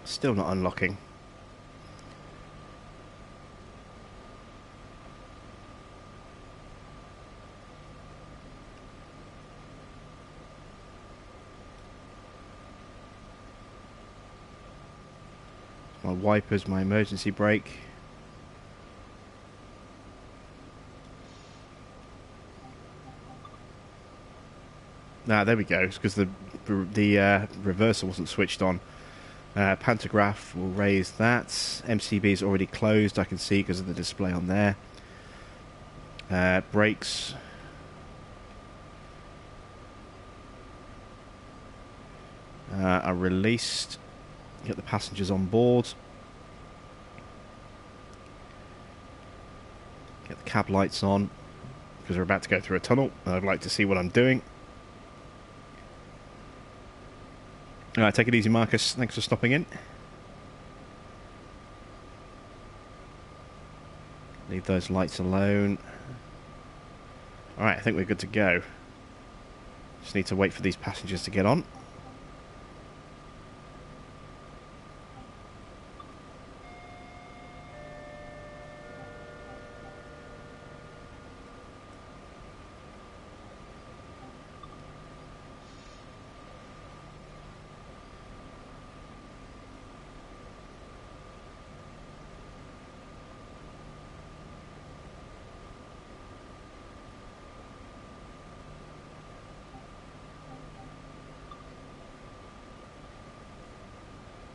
Speaker 1: Still not unlocking. My wipers, my emergency brake. There we go. It's because the reverser wasn't switched on. Pantograph will raise that. MCB is already closed, I can see because of the display on there. Brakes. Are released. Get the passengers on board. Get the cab lights on, because we're about to go through a tunnel and I'd like to see what I'm doing. Alright, take it easy, Marcus. Thanks for stopping in. Leave those lights alone. Alright, I think we're good to go. Just need to wait for these passengers to get on.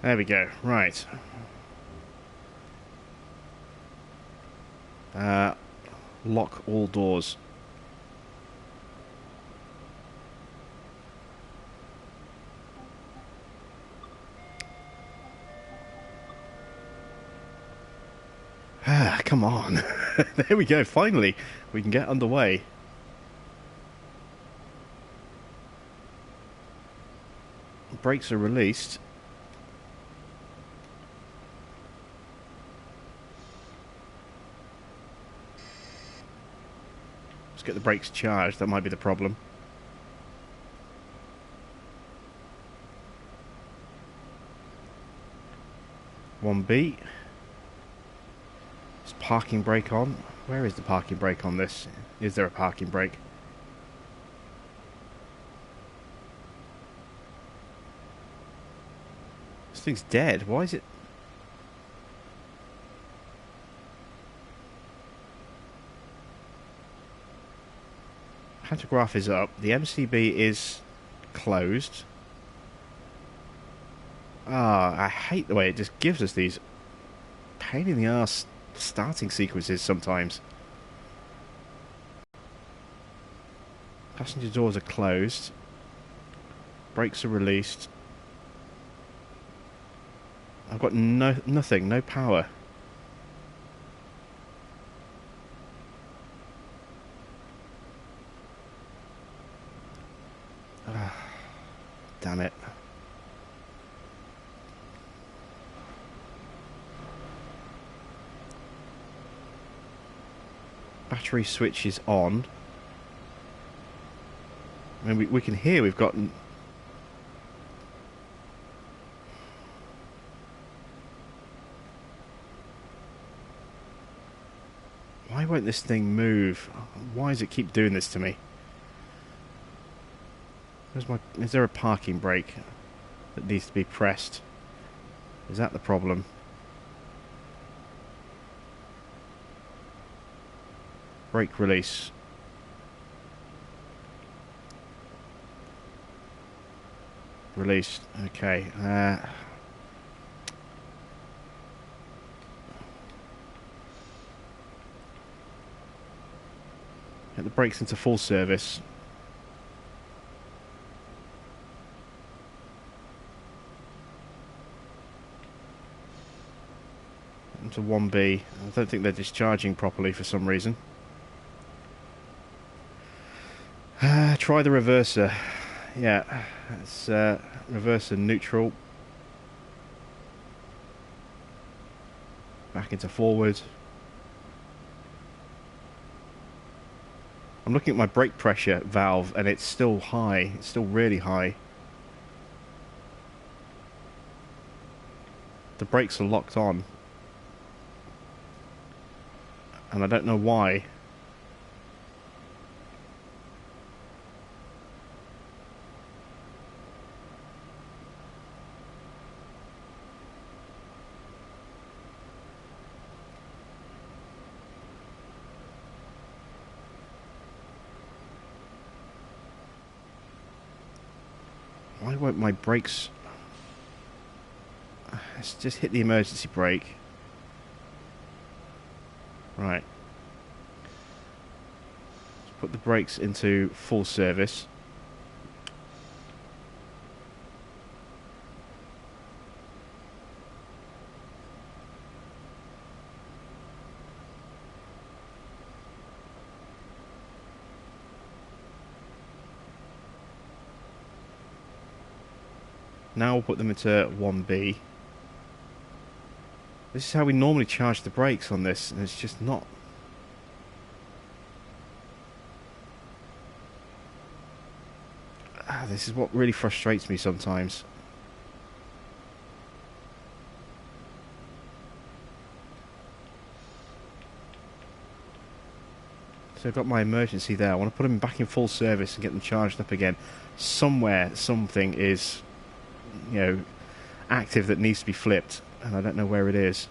Speaker 1: There we go. Right. Lock all doors. Come on. There we go. Finally, we can get underway. Brakes are released. Get the brakes charged, that might be the problem. One B. Is parking brake on? Where is the parking brake on this? Is there a parking brake? This thing's dead. Why is it? Pantograph is up. The MCB is closed. I hate the way it just gives us these pain in the ass starting sequences sometimes. Passenger doors are closed. Brakes are released. I've got nothing, no power. Damn it. Battery switch is on. I mean, we can hear we've got... Why won't this thing move? Why does it keep doing this to me? Is there a parking brake that needs to be pressed? Is that the problem? Brake release. Released. Okay. Get the brakes into full service. Into 1B. I don't think they're discharging properly for some reason. Try the reverser. Yeah, it's reverser neutral. Back into forward. I'm looking at my brake pressure valve and it's still high. It's still really high. The brakes are locked on. And I don't know why. Why won't my brakes... Let's just hit the emergency brake. Right. Let's put the brakes into full service. Now we'll put them into 1B. This is how we normally charge the brakes on this, and it's just not. This is what really frustrates me sometimes. So I've got my emergency there. I want to put them back in full service and get them charged up again. Somewhere, something is, you know, active that needs to be flipped, and I don't know where it is.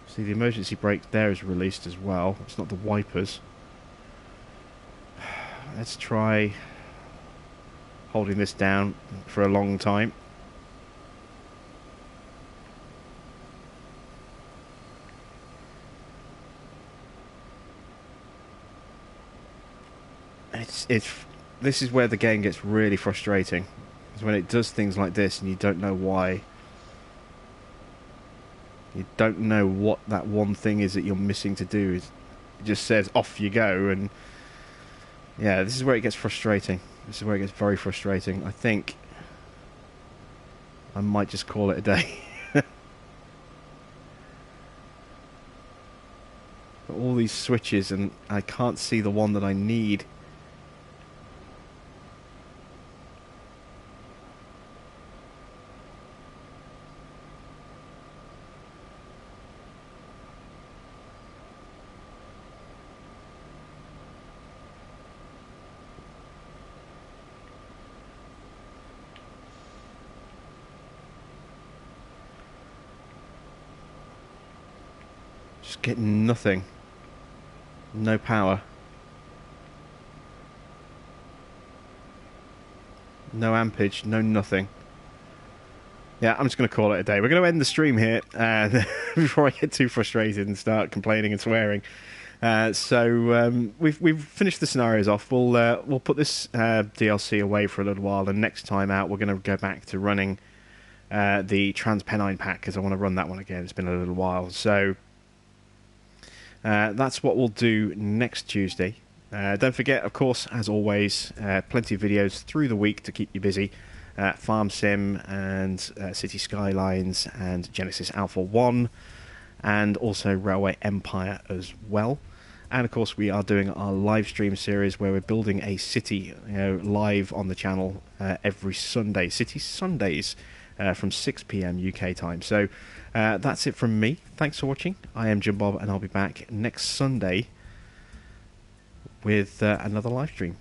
Speaker 1: See, the emergency brake there is released as well. It's not the wipers. Let's try holding this down for a long time. This is where the game gets really frustrating. Is when it does things like this and you don't know why. You don't know what that one thing is that you're missing to do. It just says off you go, and yeah, this is where it gets frustrating. This is where it gets very frustrating. I think I might just call it a day. All these switches and I can't see the one that I need. Just getting nothing. No power. No ampage, no nothing. Yeah, I'm just going to call it a day. We're going to end the stream here before I get too frustrated and start complaining and swearing. We've finished the scenarios off. We'll put this DLC away for a little while, and next time out we're going to go back to running the Transpennine pack, because I want to run that one again. It's been a little while, so that's what we'll do next Tuesday. Don't forget, of course, as always, plenty of videos through the week to keep you busy. Farm Sim and City Skylines and Genesis Alpha 1, and also Railway Empire as well. And of course, we are doing our live stream series where we're building a city, live on the channel every Sunday, City Sundays, from 6 PM UK time. So that's it from me. Thanks for watching. I am Jim Bob, and I'll be back next Sunday with another live stream.